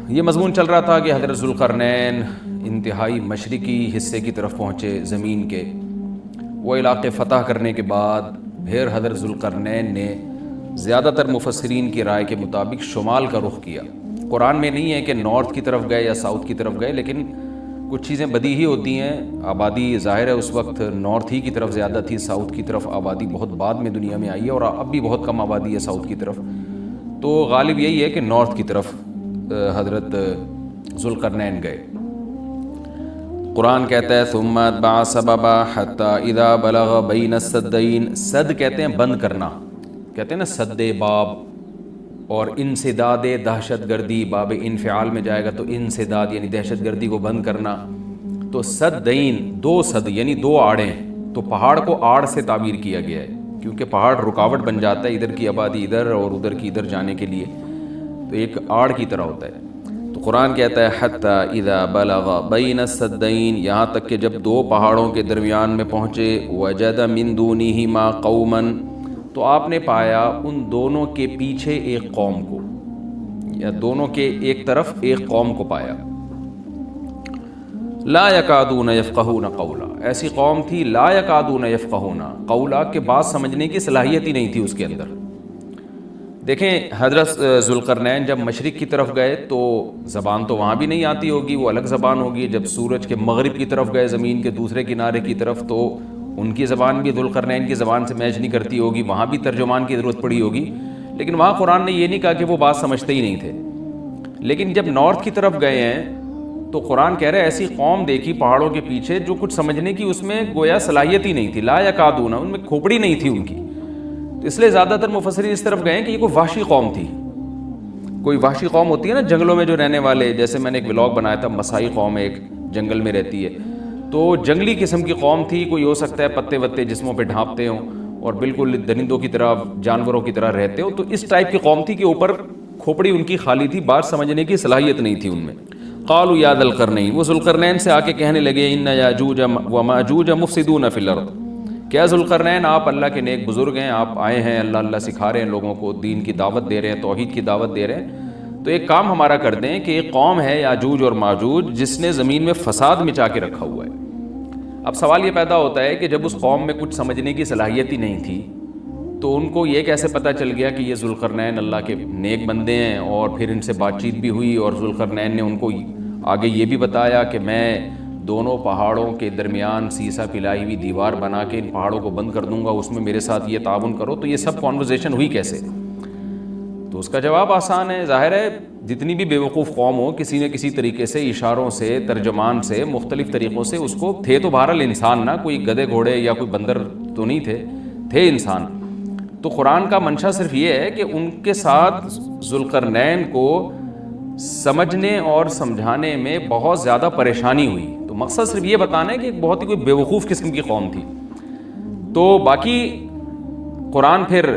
یہ مضمون چل رہا تھا کہ حضرت ذوالقرنین انتہائی مشرقی حصے کی طرف پہنچے زمین کے، وہ علاقے فتح کرنے کے بعد پھر حضرت ذوالقرنین نے زیادہ تر مفسرین کی رائے کے مطابق شمال کا رخ کیا۔ قرآن میں نہیں ہے کہ نارتھ کی طرف گئے یا ساؤتھ کی طرف گئے، لیکن کچھ چیزیں بدیہی ہوتی ہیں۔ آبادی ظاہر ہے اس وقت نارتھ ہی کی طرف زیادہ تھی، ساؤتھ کی طرف آبادی بہت بعد میں دنیا میں آئی ہے، اور اب بھی بہت کم آبادی ہے ساؤتھ کی طرف، تو غالب یہی ہے کہ نارتھ کی طرف حضرت ذوالقرنین گئے۔ قرآن کہتا ہے ثم اتبع سببا حتی اذا بلغ بین السدین، سد کہتے ہیں بند کرنا، کہتے ہیں نا سد باب، اور انسداد دہشت گردی، باب انفعال میں جائے گا تو انسداد یعنی دہشت گردی کو بند کرنا، تو سدین دو سد یعنی دو آڑیں، تو پہاڑ کو آڑ سے تعبیر کیا گیا ہے کیونکہ پہاڑ رکاوٹ بن جاتا ہے ادھر کی آبادی ادھر اور ادھر کی ادھر جانے کے لیے، تو ایک آڑ کی طرح ہوتا ہے۔ تو قرآن کہتا ہے حتی اذا بلغ بین السدین، یہاں تک کہ جب دو پہاڑوں کے درمیان میں پہنچے، وجد من دونہما قوما، تو آپ نے پایا ان دونوں کے پیچھے ایک قوم کو، یا دونوں کے ایک طرف ایک قوم کو پایا۔ لا یکادون یفقہون قولا، ایسی قوم تھی لا یکادون یفقہون قولا، کہ بات سمجھنے کی صلاحیت ہی نہیں تھی اس کے اندر۔ دیکھیں حضرت ذوالقرنین جب مشرق کی طرف گئے تو زبان تو وہاں بھی نہیں آتی ہوگی، وہ الگ زبان ہوگی۔ جب سورج کے مغرب کی طرف گئے زمین کے دوسرے کنارے کی طرف، تو ان کی زبان بھی ذوالقرنین کی زبان سے میچ نہیں کرتی ہوگی، وہاں بھی ترجمان کی ضرورت پڑی ہوگی، لیکن وہاں قرآن نے یہ نہیں کہا کہ وہ بات سمجھتے ہی نہیں تھے۔ لیکن جب نارتھ کی طرف گئے ہیں تو قرآن کہہ رہا ہے ایسی قوم دیکھی پہاڑوں کے پیچھے جو کچھ سمجھنے کی اس میں گویا صلاحیت ہی نہیں تھی، لا یکادون، ان میں کھوپڑی نہیں تھی ان کی۔ تو اس لیے زیادہ تر مفسرین اس طرف گئے ہیں کہ یہ کوئی وحشی قوم تھی، کوئی وحشی قوم ہوتی ہے نا جنگلوں میں جو رہنے والے، جیسے میں نے ایک ولاگ بنایا تھا مسائی قوم ایک جنگل میں رہتی ہے، تو جنگلی قسم کی قوم تھی، کوئی ہو سکتا ہے پتے وتے جسموں پہ ڈھانپتے ہوں اور بالکل درندوں کی طرح جانوروں کی طرح رہتے ہو، تو اس ٹائپ کی قوم تھی کہ اوپر کھوپڑی ان کی خالی تھی، بات سمجھنے کی صلاحیت نہیں تھی ان میں۔ قالوا یا ذا القرنین، وہ ذوالقرنین سے آ کے کہنے لگے ان یاجوج و ماجوج مفسدون فی الارض، کیا ذوالقرنین آپ اللہ کے نیک بزرگ ہیں، آپ آئے ہیں اللہ اللہ سکھا رہے ہیں لوگوں کو، دین کی دعوت دے رہے ہیں، توحید کی دعوت دے رہے ہیں، تو ایک کام ہمارا کر دیں کہ ایک قوم ہے یاجوج اور ماجوج جس نے زمین میں فساد مچا کے رکھا ہوا ہے۔ اب سوال یہ پیدا ہوتا ہے کہ جب اس قوم میں کچھ سمجھنے کی صلاحیت ہی نہیں تھی تو ان کو یہ کیسے پتہ چل گیا کہ یہ ذوالقرنین اللہ کے نیک بندے ہیں، اور پھر ان سے بات چیت بھی ہوئی اور ذوالقرنین نے ان کو آگے یہ بھی بتایا کہ میں دونوں پہاڑوں کے درمیان سیسا پلائی ہوئی دیوار بنا کے ان پہاڑوں کو بند کر دوں گا، اس میں میرے ساتھ یہ تعاون کرو، تو یہ سب کانورزیشن ہوئی کیسے؟ تو اس کا جواب آسان ہے، ظاہر ہے جتنی بھی بیوقوف قوم ہو کسی نہ کسی طریقے سے اشاروں سے ترجمان سے مختلف طریقوں سے اس کو، تھے تو بہرحال انسان نا، کوئی گدھے گھوڑے یا کوئی بندر تو نہیں تھے انسان۔ تو قرآن کا منشا صرف یہ ہے کہ ان کے ساتھ ذوالقرنین کو سمجھنے اور سمجھانے میں بہت زیادہ پریشانی ہوئی، تو مقصد صرف یہ بتانا ہے کہ ایک بہت ہی کوئی بیوقوف قسم کی قوم تھی۔ تو باقی قرآن پھر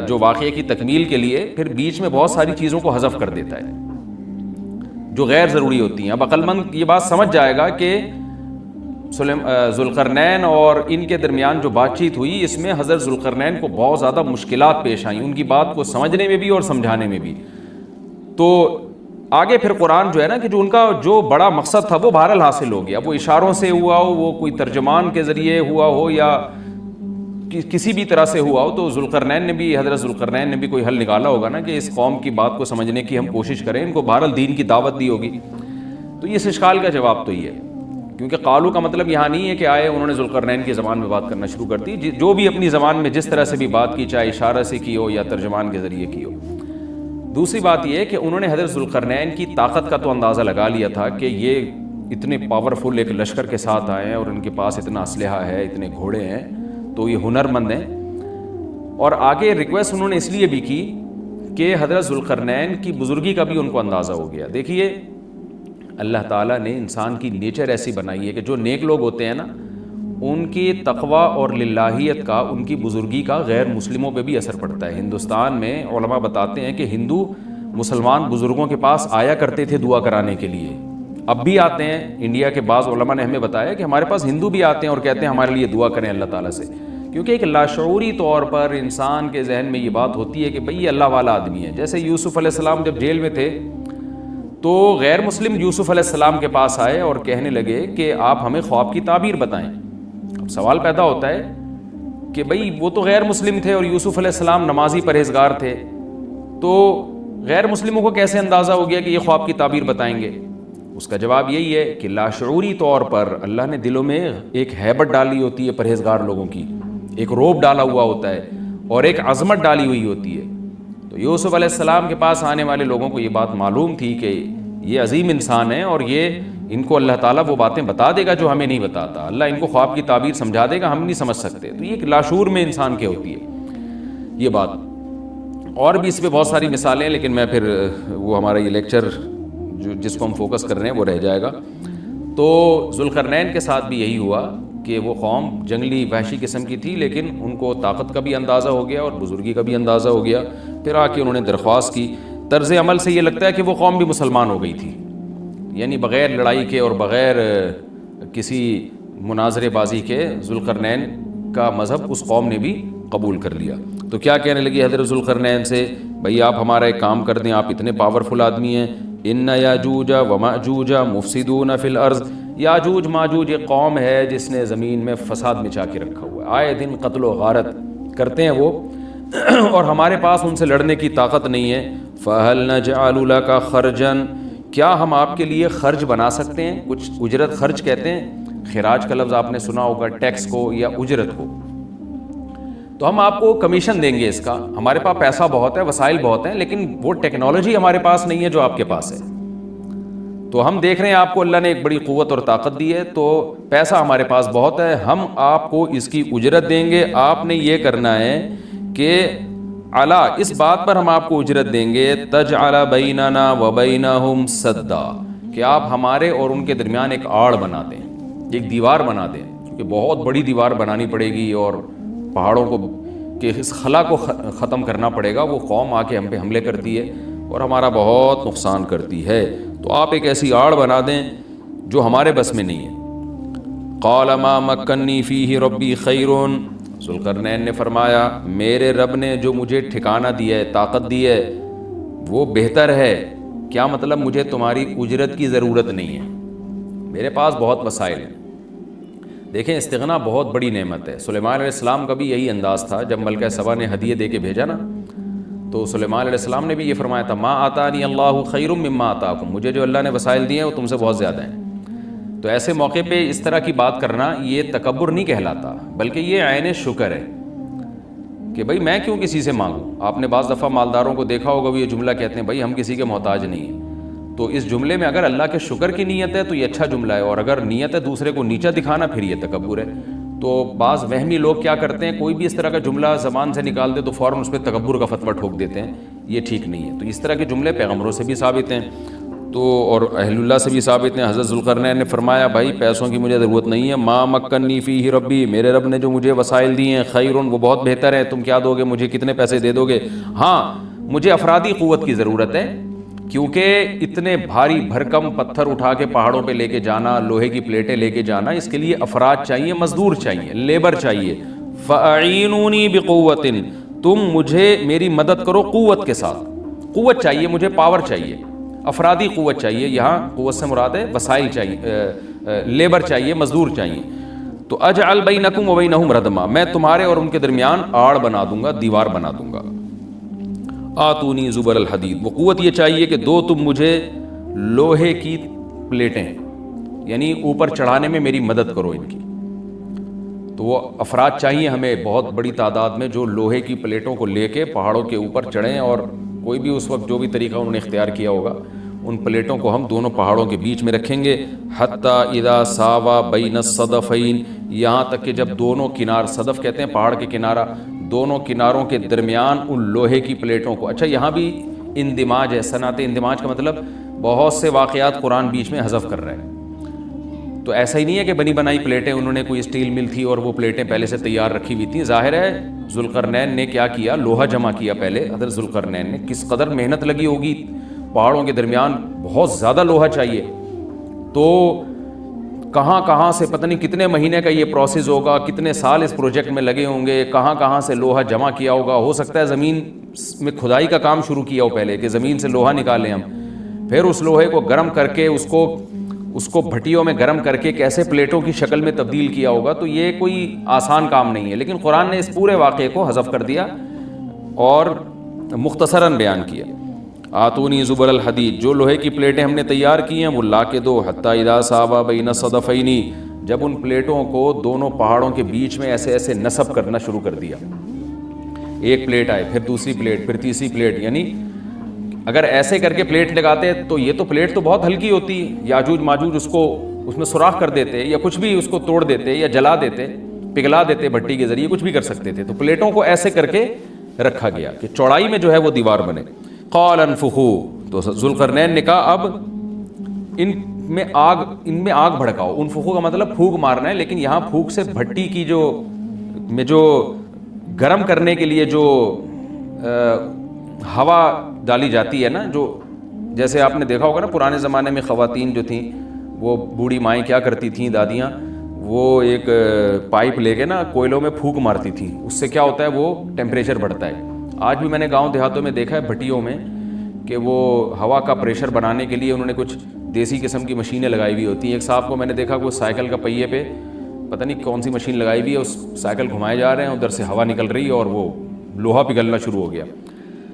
جو واقعے کی تکمیل کے لیے پھر بیچ میں بہت ساری چیزوں کو حذف کر دیتا ہے جو غیر ضروری ہوتی ہیں۔ اب عقل مند یہ بات سمجھ جائے گا کہ ذوالقرنین اور ان کے درمیان جو بات چیت ہوئی اس میں حضرت ذوالقرنین کو بہت زیادہ مشکلات پیش آئیں، ان کی بات کو سمجھنے میں بھی اور سمجھانے میں بھی۔ تو آگے پھر قرآن جو ہے نا کہ جو ان کا جو بڑا مقصد تھا وہ بہرحال حاصل ہو گیا، وہ اشاروں سے ہوا ہو، وہ کوئی ترجمان کے ذریعے ہوا ہو یا کسی بھی طرح سے ہوا ہو، تو حضرت ذوالقرنین نے بھی کوئی حل نکالا ہوگا نا کہ اس قوم کی بات کو سمجھنے کی ہم کوشش کریں، ان کو بہرحال دین کی دعوت دی ہوگی۔ تو اس اشکال کا جواب تو یہ ہے، کیونکہ قالو کا مطلب یہاں نہیں ہے کہ آئے انہوں نے ذوالقرنین کی زبان میں بات کرنا شروع کر دی، جو بھی اپنی زبان میں جس طرح سے بھی بات کی، چاہے اشارہ سے کی ہو یا ترجمان کے ذریعے کی ہو۔ دوسری بات یہ ہے کہ انہوں نے حضرت ذوالقرنین کی طاقت کا تو اندازہ لگا لیا تھا کہ یہ اتنے پاورفل ایک لشکر کے ساتھ آئے ہیں اور ان کے پاس اتنا اسلحہ ہے، اتنے گھوڑے ہیں، تو یہ ہنرمند ہیں۔ اور آگے ریکویسٹ انہوں نے اس لیے بھی کی کہ حضرت ذوالقرنین کی بزرگی کا بھی ان کو اندازہ ہو گیا۔ دیکھیے اللہ تعالیٰ نے انسان کی نیچر ایسی بنائی ہے کہ جو نیک لوگ ہوتے ہیں نا ان کی تقوی اور للہیت کا، ان کی بزرگی کا غیر مسلموں پہ بھی اثر پڑتا ہے۔ ہندوستان میں علماء بتاتے ہیں کہ ہندو مسلمان بزرگوں کے پاس آیا کرتے تھے دعا کرانے کے لیے، اب بھی آتے ہیں۔ انڈیا کے بعض علماء نے ہمیں بتایا کہ ہمارے پاس ہندو بھی آتے ہیں اور کہتے ہیں ہمارے لیے دعا کریں اللہ تعالیٰ سے، کیونکہ ایک لاشعوری طور پر انسان کے ذہن میں یہ بات ہوتی ہے کہ بھئی یہ اللہ والا آدمی ہے۔ جیسے یوسف علیہ السلام جب جیل میں تھے تو غیر مسلم یوسف علیہ السلام کے پاس آئے اور کہنے لگے کہ آپ ہمیں خواب کی تعبیر بتائیں. اب سوال پیدا ہوتا ہے کہ بھئی وہ تو غیر مسلم تھے اور یوسف علیہ السلام نمازی پرہیزگار تھے, تو غیر مسلموں کو کیسے اندازہ ہو گیا کہ یہ خواب کی تعبیر بتائیں گے؟ اس کا جواب یہی ہے کہ لاشعوری طور پر اللہ نے دلوں میں ایک ہیبت ڈالی ہوتی ہے پرہیزگار لوگوں کی, ایک روب ڈالا ہوا ہوتا ہے اور ایک عظمت ڈالی ہوئی ہوتی ہے. تو یوسف علیہ السلام کے پاس آنے والے لوگوں کو یہ بات معلوم تھی کہ یہ عظیم انسان ہے اور یہ ان کو اللہ تعالیٰ وہ باتیں بتا دے گا جو ہمیں نہیں بتاتا, اللہ ان کو خواب کی تعبیر سمجھا دے گا, ہم نہیں سمجھ سکتے. تو یہ ایک لاشعور میں انسان کے ہوتی ہے یہ بات. اور بھی اس پہ بہت ساری مثالیں ہیں, لیکن میں پھر وہ ہمارا یہ لیکچر جس کو ہم فوکس کر رہے ہیں وہ رہ جائے گا. تو ذوالقرنین کے ساتھ بھی یہی ہوا کہ وہ قوم جنگلی وحشی قسم کی تھی, لیکن ان کو طاقت کا بھی اندازہ ہو گیا اور بزرگی کا بھی اندازہ ہو گیا. پھر آ کے انہوں نے درخواست کی. طرز عمل سے یہ لگتا ہے کہ وہ قوم بھی مسلمان ہو گئی تھی, یعنی بغیر لڑائی کے اور بغیر کسی مناظرے بازی کے ذوالقرنین کا مذہب اس قوم نے بھی قبول کر لیا. تو کیا کہنے لگی حضرت ذوالقرنین سے, بھئی آپ ہمارا ایک کام کر دیں, آپ اتنے پاورفل آدمی ہیں, ان یاجوج و ماجوج مفسدون فی الارض. یاجوج ماجوج ایک قوم ہے جس نے زمین میں فساد مچا کے رکھا ہوا ہے, آئے دن قتل و غارت کرتے ہیں وہ, اور ہمارے پاس ان سے لڑنے کی طاقت نہیں ہے. فہل نجعل لک خرجا, کیا ہم آپ کے لیے خرچ بنا سکتے ہیں, کچھ اجرت خرچ کہتے ہیں, خراج کا لفظ آپ نے سنا ہوگا, ٹیکس کو یا اجرت کو. تو ہم آپ کو کمیشن دیں گے اس کا, ہمارے پاس پیسہ بہت ہے, وسائل بہت ہیں, لیکن وہ ٹیکنالوجی ہمارے پاس نہیں ہے جو آپ کے پاس ہے. تو ہم دیکھ رہے ہیں آپ کو اللہ نے ایک بڑی قوت اور طاقت دی ہے, تو پیسہ ہمارے پاس بہت ہے, ہم آپ کو اس کی اجرت دیں گے. آپ نے یہ کرنا ہے کہ علا, اس بات پر ہم آپ کو اجرت دیں گے, تجعل بیننا و بینہم سدا, کہ آپ ہمارے اور ان کے درمیان ایک آڑ بنا دیں, ایک دیوار بنا دیں, کیونکہ بہت بڑی دیوار بنانی پڑے گی اور پہاڑوں کو کہ اس خلا کو ختم کرنا پڑے گا. وہ قوم آ کے ہم پہ حملے کرتی ہے اور ہمارا بہت نقصان کرتی ہے, تو آپ ایک ایسی آڑ بنا دیں جو ہمارے بس میں نہیں ہے. قال ما مکنی فیہ ربی خیر, ذوالقرنین نے فرمایا میرے رب نے جو مجھے ٹھکانہ دیا ہے, طاقت دی ہے, وہ بہتر ہے. کیا مطلب؟ مجھے تمہاری اجرت کی ضرورت نہیں ہے, میرے پاس بہت وسائل ہیں. دیکھیں استغنا بہت بڑی نعمت ہے. سلیمان علیہ السلام کا بھی یہی انداز تھا جب ملکہ سبا نے ہدیے دے کے بھیجا نا, تو سلیمان علیہ السلام نے بھی یہ فرمایا تھا, ما آتانی اللہ خیر مما آتاکم, مجھے جو اللہ نے وسائل دیے ہیں وہ تم سے بہت زیادہ ہیں. تو ایسے موقع پہ اس طرح کی بات کرنا یہ تکبر نہیں کہلاتا, بلکہ یہ عین شکر ہے کہ بھائی میں کیوں کسی سے مانگوں. آپ نے بعض دفعہ مالداروں کو دیکھا ہوگا وہ یہ جملہ کہتے ہیں, بھائی ہم کسی کے محتاج نہیں ہیں. تو اس جملے میں اگر اللہ کے شکر کی نیت ہے تو یہ اچھا جملہ ہے, اور اگر نیت ہے دوسرے کو نیچا دکھانا پھر یہ تکبر ہے. تو بعض وہمی لوگ کیا کرتے ہیں, کوئی بھی اس طرح کا جملہ زبان سے نکال دے تو فوراً اس پہ تکبر کا فتویٰ ٹھوک دیتے ہیں, یہ ٹھیک نہیں ہے. تو اس طرح کے جملے پیغمبروں سے بھی ثابت ہیں تو اور اہل اللہ سے بھی ثابت ہیں. حضرت ذوالقرنین نے فرمایا بھائی پیسوں کی مجھے ضرورت نہیں ہے, ما مکنی فیہ ربی, میرے رب نے جو مجھے وسائل دیے ہیں, خیرون, وہ بہت بہتر ہے. تم کیا دو گے مجھے, کتنے پیسے دے دو گے؟ ہاں مجھے افرادی قوت کی ضرورت ہے, کیونکہ اتنے بھاری بھرکم پتھر اٹھا کے پہاڑوں پہ لے کے جانا, لوہے کی پلیٹیں لے کے جانا, اس کے لیے افراد چاہیے, مزدور چاہیے, لیبر چاہیے. فَأَعِینُونِی بِقُوَّةٍ, تم مجھے میری مدد کرو قوت کے ساتھ. قوت چاہیے مجھے, پاور چاہیے, افرادی قوت چاہیے. یہاں قوت سے مراد ہے وسائل چاہیے, لیبر چاہیے, مزدور چاہیے. تو اجعل بینکم و بینہم ردما, میں تمہارے اور ان کے درمیان آڑ بنا دوں گا, دیوار بنا دوں گا. آتونی زبر الحدید, وہ قوت یہ چاہیے کہ دو تم مجھے لوہے کی پلیٹیں, یعنی اوپر چڑھانے میں میری مدد کرو ان کی. تو وہ افراد چاہیے ہمیں بہت بڑی تعداد میں جو لوہے کی پلیٹوں کو لے کے پہاڑوں کے اوپر چڑھیں, اور کوئی بھی اس وقت جو بھی طریقہ انہوں نے اختیار کیا ہوگا, ان پلیٹوں کو ہم دونوں پہاڑوں کے بیچ میں رکھیں گے. حتی اذا ساوا بین الصدفین, یہاں تک کہ جب دونوں کنار, صدف کہتے ہیں پہاڑ کے کنارہ, دونوں کناروں کے درمیان ان لوہے کی پلیٹوں کو. اچھا یہاں بھی اندماج ہے, صنعت اندماج کا مطلب بہت سے واقعات قرآن بیچ میں حذف کر رہا ہے. تو ایسا ہی نہیں ہے کہ بنی بنائی پلیٹیں, انہوں نے کوئی اسٹیل مل تھی اور وہ پلیٹیں پہلے سے تیار رکھی ہوئی تھیں. ظاہر ہے ذوالقرنین نے کیا کیا, لوہا جمع کیا پہلے. حضرت ذوالقرنین نے کس قدر محنت لگی ہوگی, پہاڑوں کے درمیان بہت زیادہ لوہا چاہیے, تو کہاں کہاں سے پتہ نہیں کتنے مہینے کا یہ پروسیس ہوگا, کتنے سال اس پروجیکٹ میں لگے ہوں گے, کہاں کہاں سے لوہا جمع کیا ہوگا. ہو سکتا ہے زمین میں کھدائی کا کام شروع کیا ہو پہلے کہ زمین سے لوہا نکالیں ہم, پھر اس لوہے کو گرم کر کے اس کو بھٹیوں میں گرم کر کے کیسے پلیٹوں کی شکل میں تبدیل کیا ہوگا. تو یہ کوئی آسان کام نہیں ہے. لیکن قرآن نے اس پورے واقعے کو حذف کر دیا اور مختصراً بیان کیا. آتونی زبر الحدید, جو لوہے کی پلیٹیں ہم نے تیار کی ہیں وہ لا کے دو. حتی اذا ساوا بین الصدفین, جب ان پلیٹوں کو دونوں پہاڑوں کے بیچ میں ایسے ایسے نصب کرنا شروع کر دیا. ایک پلیٹ آئے, پھر دوسری پلیٹ, پھر تیسری پلیٹ. یعنی اگر ایسے کر کے پلیٹ لگاتے تو یہ تو پلیٹ تو بہت ہلکی ہوتی, یاجوج ماجوج اس میں سوراخ کر دیتے یا کچھ بھی اس کو توڑ دیتے یا جلا دیتے, پگھلا دیتے بھٹی کے ذریعے, کچھ بھی کر سکتے تھے. تو پلیٹوں کو ایسے کر کے رکھا گیا کہ چوڑائی میں جو ہے وہ دیوار بنے. قال انفخوا, تو ذوالقرنین نے کہا اب ان میں آگ بھڑکاؤ. انفخوا کا مطلب پھونک مارنا ہے, لیکن یہاں پھونک سے بھٹی کی جو گرم کرنے کے لیے جو ہوا ڈالی جاتی ہے نا, جو جیسے آپ نے دیکھا ہوگا نا پرانے زمانے میں خواتین جو تھیں وہ بوڑھی مائیں کیا کرتی تھیں, دادیاں, وہ ایک پائپ لے کے نا کوئلوں میں پھونک مارتی تھیں. اس سے کیا ہوتا ہے, وہ ٹیمپریچر بڑھتا ہے. آج بھی میں نے گاؤں دیہاتوں میں دیکھا ہے بھٹیوں میں کہ وہ ہوا کا پریشر بنانے کے لیے انہوں نے کچھ دیسی قسم کی مشینیں لگائی ہوئی ہوتی ہیں. ایک صاحب کو میں نے دیکھا وہ سائیکل کا پہیے پہ پتہ نہیں کون سی مشین لگائی ہوئی ہے, اس سائیکل گھمائے جا رہے ہیں, ادھر سے ہوا نکل رہی ہے اور وہ لوہا پگھلنا شروع ہو گیا.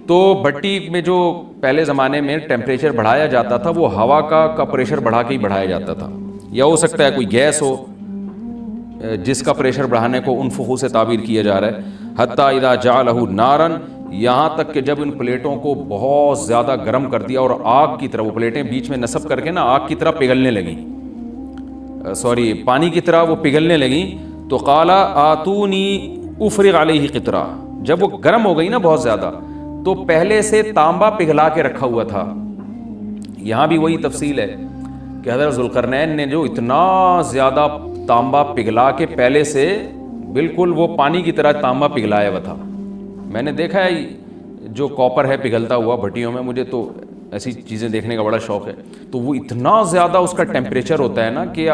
تو بھٹی میں جو پہلے زمانے میں ٹیمپریچر بڑھایا جاتا تھا وہ ہوا کا پریشر بڑھا کے ہی بڑھایا جاتا تھا, یا ہو سکتا ہے کوئی گیس ہو جس کا پریشر بڑھانے کو انفخو سے تعبیر کیا جا رہا ہے. حتی اذا جعلہ نارا, یہاں تک کہ جب ان پلیٹوں کو بہت زیادہ گرم کر دیا اور آگ کی طرح, وہ پلیٹیں بیچ میں نصب کر کے نا آگ کی طرح پگھلنے لگیں, پانی کی طرح وہ پگھلنے لگیں. تو قال آتونی افرغ علیہ قطرہ, جب وہ گرم ہو گئی نا بہت زیادہ, تو پہلے سے تانبا پگھلا کے رکھا ہوا تھا. یہاں بھی وہی تفصیل ہے کہ حضرت ذوالقرنین نے جو اتنا زیادہ تانبا پگھلا کے پہلے سے بالکل وہ پانی کی طرح تانبا پگھلایا ہوا تھا. میں نے دیکھا ہے جو کاپر ہے پگھلتا ہوا بھٹیوں میں, مجھے تو ایسی چیزیں دیکھنے کا بڑا شوق ہے. تو وہ اتنا زیادہ اس کا ٹیمپریچر ہوتا ہے نا کہ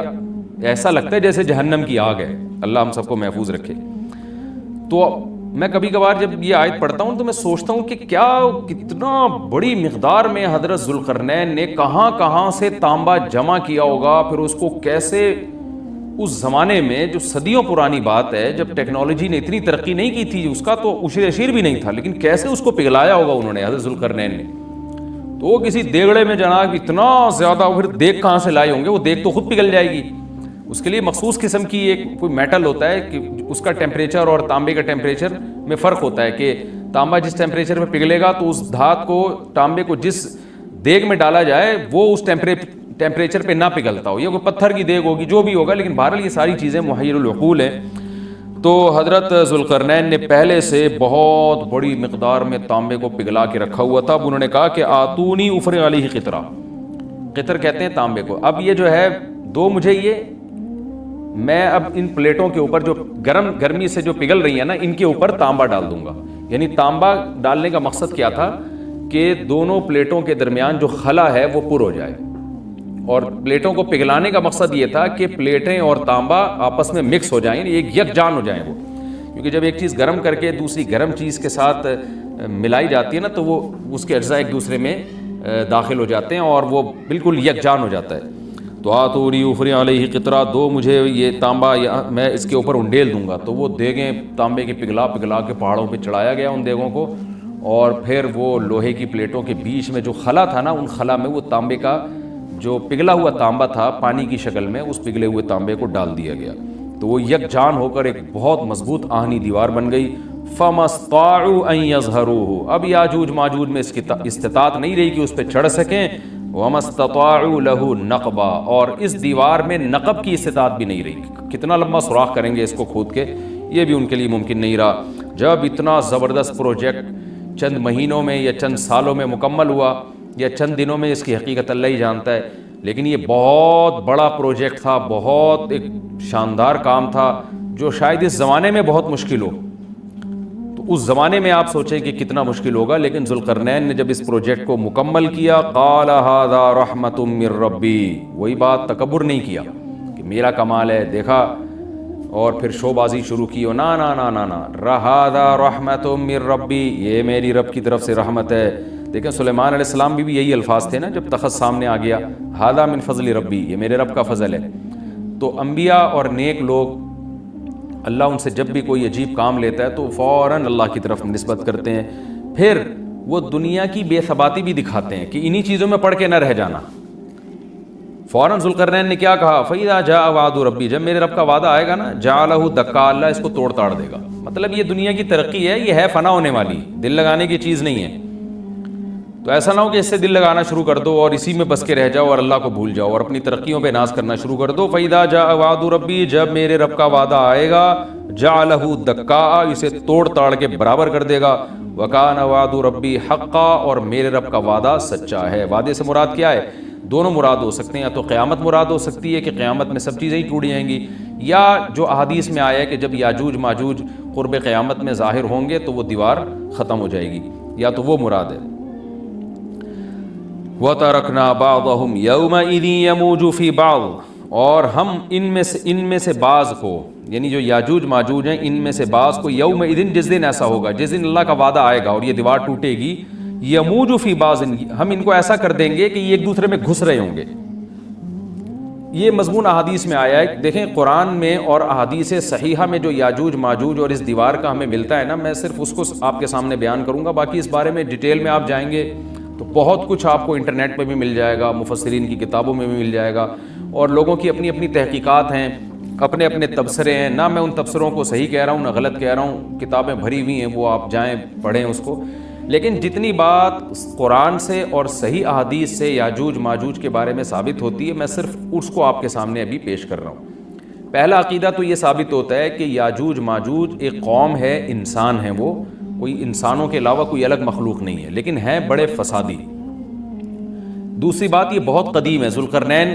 ایسا لگتا ہے جیسے جہنم کی آگ ہے. اللہ ہم سب کو محفوظ رکھے. تو میں کبھی کبھار جب یہ آیت پڑھتا ہوں تو میں سوچتا ہوں کہ کتنا بڑی مقدار میں حضرت ذوالقرنین نے کہاں سے تانبا جمع کیا ہوگا, پھر اس کو کیسے اس زمانے میں, جو صدیوں پرانی بات ہے, جب ٹیکنالوجی نے اتنی ترقی نہیں کی تھی, اس کا تو عشر اشیر بھی نہیں تھا, لیکن کیسے اس کو پگھلایا ہوگا انہوں نے حضرت ذوالقرنین نے. تو وہ کسی دیگڑے میں جناب اتنا زیادہ, پھر دیگ کہاں سے لائے ہوں گے, وہ دیگ تو خود پگھل جائے گی. اس کے لیے مخصوص قسم کی ایک کوئی میٹل ہوتا ہے کہ اس کا ٹیمپریچر اور تانبے کا ٹیمپریچر میں فرق ہوتا ہے, کہ تانبا جس ٹیمپریچر پہ پگھلے گا تو اس دھات کو, تانبے کو جس دیگ میں ڈالا جائے وہ اس ٹیمپریچر پہ نہ پگھلتا ہو, یا کوئی پتھر کی دیگ ہوگی, جو بھی ہوگا, لیکن بہرحال یہ ساری چیزیں محیر العقول ہیں. تو حضرت ذوالقرنین نے پہلے سے بہت بڑی مقدار میں تانبے کو پگھلا کے رکھا ہوا تھا. اب انہوں نے کہا کہ آتونی افرغ علیہ قطرہ, قطر کہتے ہیں تانبے کو. اب یہ جو ہے دو مجھے یہ, میں اب ان پلیٹوں کے اوپر جو گرمی سے جو پگھل رہی ہیں نا, ان کے اوپر تانبا ڈال دوں گا. یعنی تانبا ڈالنے کا مقصد کیا تھا کہ دونوں پلیٹوں کے درمیان جو خلا ہے وہ پر ہو جائے, اور پلیٹوں کو پگھلانے کا مقصد یہ تھا کہ پلیٹیں اور تانبا آپس میں مکس ہو جائیں, ایک یکجان ہو جائیں وہ. کیونکہ جب ایک چیز گرم کر کے دوسری گرم چیز کے ساتھ ملائی جاتی ہے نا, تو وہ اس کے اجزاء ایک دوسرے میں داخل ہو جاتے ہیں اور وہ بالکل یکجان ہو جاتا ہے. تو آتونی افرغ علیہ قطرہ, دو مجھے یہ تانبا, میں اس کے اوپر انڈیل دوں گا. تو وہ دیگیں تانبے کی پگھلا کے پہاڑوں پہ چڑھایا گیا ان دیگوں کو, اور پھر وہ لوہے کی پلیٹوں کے بیچ میں جو خلا تھا نا, ان خلا میں وہ تانبے کا جو پگھلا ہوا تانبا تھا پانی کی شکل میں, اس پگھلے ہوئے تانبے کو ڈال دیا گیا. تو وہ یکجان ہو کر ایک بہت مضبوط آہنی دیوار بن گئی. فَمَا اسْطَاعُوا أَن يَظْهَرُوهُ, اب یاجوج ماجوج میں اس کی استطاعت نہیں رہی کہ اس پہ چڑھ سکیں. وَمَا اسْتَطَاعُوا لَهُ نَقْبًا, اور اس دیوار میں نقب کی استطاعت بھی نہیں رہی. کتنا لمبا سوراخ کریں گے اس کو کھود کے, یہ بھی ان کے لیے ممکن نہیں رہا. جب اتنا زبردست پروجیکٹ چند مہینوں میں یا چند سالوں میں مکمل ہوا, یا چند دنوں میں, اس کی حقیقت اللہ ہی جانتا ہے, لیکن یہ بہت بڑا پروجیکٹ تھا, بہت ایک شاندار کام تھا, جو شاید اس زمانے میں بہت مشکل ہو. تو اس زمانے میں آپ سوچیں کہ کتنا مشکل ہوگا, لیکن ذوالقرنین نے جب اس پروجیکٹ کو مکمل کیا, قال هذا رحمۃ من ربی, وہی بات, تکبر نہیں کیا کہ میرا کمال ہے, دیکھا اور پھر شو بازی شروع کی ہو, نا نا نا نا نا, هذا رحمۃ من ربی, یہ میری رب کی طرف سے رحمت ہے. دیکھیں سلیمان علیہ السلام بھی یہی الفاظ تھے نا جب تخت سامنے آ گیا، ھذا من فضل ربی، یہ میرے رب کا فضل ہے۔ تو انبیاء اور نیک لوگ اللہ ان سے جب بھی کوئی عجیب کام لیتا ہے تو فوراً اللہ کی طرف نسبت کرتے ہیں، پھر وہ دنیا کی بے ثباتی بھی دکھاتے ہیں کہ انہی چیزوں میں پڑھ کے نہ رہ جانا۔ فوراً ذوالقرنین نے کیا کہا، فَإِذَا جَاءَ وَعْدُ رَبِّي، جب میرے رب کا وعدہ آئے گا نا، جَعَلَهُ دَكَّا، اللہ اس کو توڑ تاڑ دے گا۔ مطلب یہ دنیا کی ترقی ہے، یہ ہے فنا ہونے والی، دل لگانے کی چیز نہیں ہے۔ تو ایسا نہ ہو کہ اس سے دل لگانا شروع کر دو اور اسی میں بس کے رہ جاؤ اور اللہ کو بھول جاؤ اور اپنی ترقیوں پہ ناز کرنا شروع کر دو۔ فَإِذَا جَاءَ وَعْدُ رَبِّي، جب میرے رب کا وعدہ آئے گا، جَعَلَهُ دَكَّا، اسے توڑ تاڑ کے برابر کر دے گا۔ وَكَانَ وَعْدُ رَبِّي حَقًّا، اور میرے رب کا وعدہ سچا ہے۔ وعدے سے مراد کیا ہے؟ دونوں مراد ہو سکتے ہیں، یا تو قیامت مراد ہو سکتی ہے کہ قیامت میں سب چیزیں ہی ٹوٹ جائیں گی، یا جو احادیث میں آیا ہے کہ جب یاجوج ماجوج قرب قیامت میں ظاہر ہوں گے تو وہ دیوار ختم ہو جائے گی، یا تو وہ مراد ہے۔ وَتَرَكْنَا بَعْضَهُمْ يَوْمَئِذٍ يَمُوجُ فِي بَعْضٍ، اور ہم ان میں سے بعض کو، یعنی جو یاجوج ماجوج ہیں ان میں سے بعض کو، یومئذ، جس دن ایسا ہوگا، جس دن اللہ کا وعدہ آئے گا اور یہ دیوار ٹوٹے گی، یموج فی بعض، ہم ان کو ایسا کر دیں گے کہ یہ ایک دوسرے میں گھس رہے ہوں گے۔ یہ مضمون احادیث میں آیا ہے۔ دیکھیں قرآن میں اور احادیث صحیحہ میں جو یاجوج ماجوج اور اس دیوار کا ہمیں ملتا ہے نا، میں صرف اس کو آپ کے سامنے بیان کروں گا، باقی اس بارے میں ڈیٹیل میں آپ جائیں گے تو بہت کچھ آپ کو انٹرنیٹ پہ بھی مل جائے گا، مفسرین کی کتابوں میں بھی مل جائے گا، اور لوگوں کی اپنی اپنی تحقیقات ہیں، اپنے اپنے تبصرے ہیں۔ نہ میں ان تبصروں کو صحیح کہہ رہا ہوں نہ غلط کہہ رہا ہوں، کتابیں بھری ہوئی ہیں، وہ آپ جائیں پڑھیں اس کو، لیکن جتنی بات قرآن سے اور صحیح احادیث سے یاجوج ماجوج کے بارے میں ثابت ہوتی ہے، میں صرف اس کو آپ کے سامنے ابھی پیش کر رہا ہوں۔ پہلا عقیدہ تو یہ ثابت ہوتا ہے کہ یاجوج ماجوج ایک قوم ہے، انسان ہیں، وہ کوئی انسانوں کے علاوہ کوئی الگ مخلوق نہیں ہے، لیکن ہیں بڑے فسادی۔ دوسری بات یہ بہت قدیم ہے، ذوالقرنین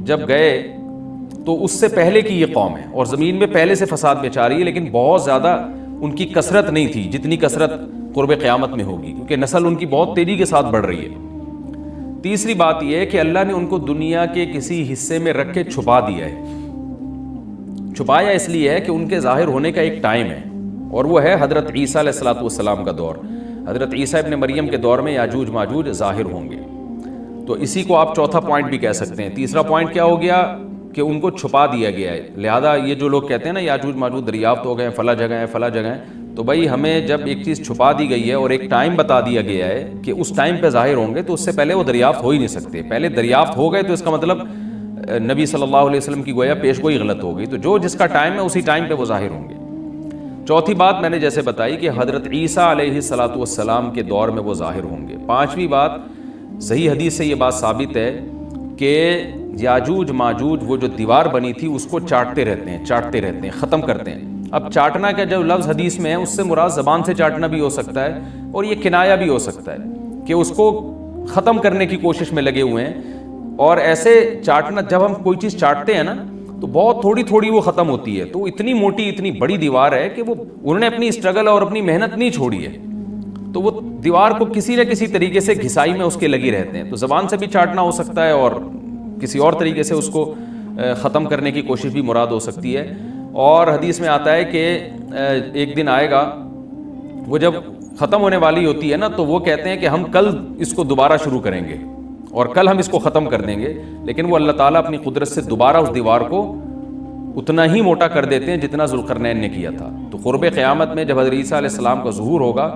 جب گئے تو اس سے پہلے کی یہ قوم ہے اور زمین میں پہلے سے فساد مچا رہی ہے، لیکن بہت زیادہ ان کی کثرت نہیں تھی جتنی کثرت قرب قیامت میں ہوگی، کیونکہ نسل ان کی بہت تیزی کے ساتھ بڑھ رہی ہے۔ تیسری بات یہ ہے کہ اللہ نے ان کو دنیا کے کسی حصے میں رکھ کے چھپا دیا ہے۔ چھپایا اس لیے ہے کہ ان کے ظاہر ہونے کا ایک ٹائم ہے، اور وہ ہے حضرت عیسیٰ علیہ السلام کا دور۔ حضرت عیسیٰ ابن مریم کے دور میں یاجوج ماجوج ظاہر ہوں گے، تو اسی کو آپ چوتھا پوائنٹ بھی کہہ سکتے ہیں۔ تیسرا پوائنٹ کیا ہو گیا کہ ان کو چھپا دیا گیا ہے، لہذا یہ جو لوگ کہتے ہیں نا یاجوج ماجوج دریافت ہو گئے ہیں، فلاں جگہ ہیں فلاں جگہ ہیں، تو بھائی ہمیں جب ایک چیز چھپا دی گئی ہے اور ایک ٹائم بتا دیا گیا ہے کہ اس ٹائم پہ ظاہر ہوں گے، تو اس سے پہلے وہ دریافت ہو ہی نہیں سکتے۔ پہلے دریافت ہو گئے تو اس کا مطلب نبی صلی اللہ علیہ وسلم کی گویا پیش گوئی غلط ہو گئی، تو جو جس کا ٹائم ہے اسی ٹائم پہ وہ ظاہر ہوں گے۔ چوتھی بات میں نے جیسے بتائی کہ حضرت عیسیٰ علیہ السلام کے دور میں وہ ظاہر ہوں گے۔ پانچویں بات، صحیح حدیث سے یہ بات ثابت ہے کہ یاجوج ماجوج وہ جو دیوار بنی تھی اس کو چاٹتے رہتے ہیں، ختم کرتے ہیں۔ اب چاٹنا کا جو لفظ حدیث میں ہے اس سے مراد زبان سے چاٹنا بھی ہو سکتا ہے، اور یہ کنایا بھی ہو سکتا ہے کہ اس کو ختم کرنے کی کوشش میں لگے ہوئے ہیں۔ اور ایسے چاٹنا، جب ہم کوئی چیز چاٹتے ہیں نا تو بہت تھوڑی تھوڑی وہ ختم ہوتی ہے، تو اتنی موٹی اتنی بڑی دیوار ہے کہ وہ انہوں نے اپنی اسٹرگل اور اپنی محنت نہیں چھوڑی ہے، تو وہ دیوار کو کسی نہ کسی طریقے سے گھسائی میں اس کے لگی رہتے ہیں۔ تو زبان سے بھی چاٹنا ہو سکتا ہے اور کسی اور طریقے سے اس کو ختم کرنے کی کوشش بھی مراد ہو سکتی ہے۔ اور حدیث میں آتا ہے کہ ایک دن آئے گا وہ جب ختم ہونے والی ہوتی ہے نا، تو وہ کہتے ہیں کہ ہم کل اس کو دوبارہ شروع کریں گے اور کل ہم اس کو ختم کر دیں گے، لیکن وہ اللہ تعالیٰ اپنی قدرت سے دوبارہ اس دیوار کو اتنا ہی موٹا کر دیتے ہیں جتنا ذوالقرنین نے کیا تھا۔ تو قرب قیامت میں جب حضرت عیسیٰ علیہ السلام کا ظہور ہوگا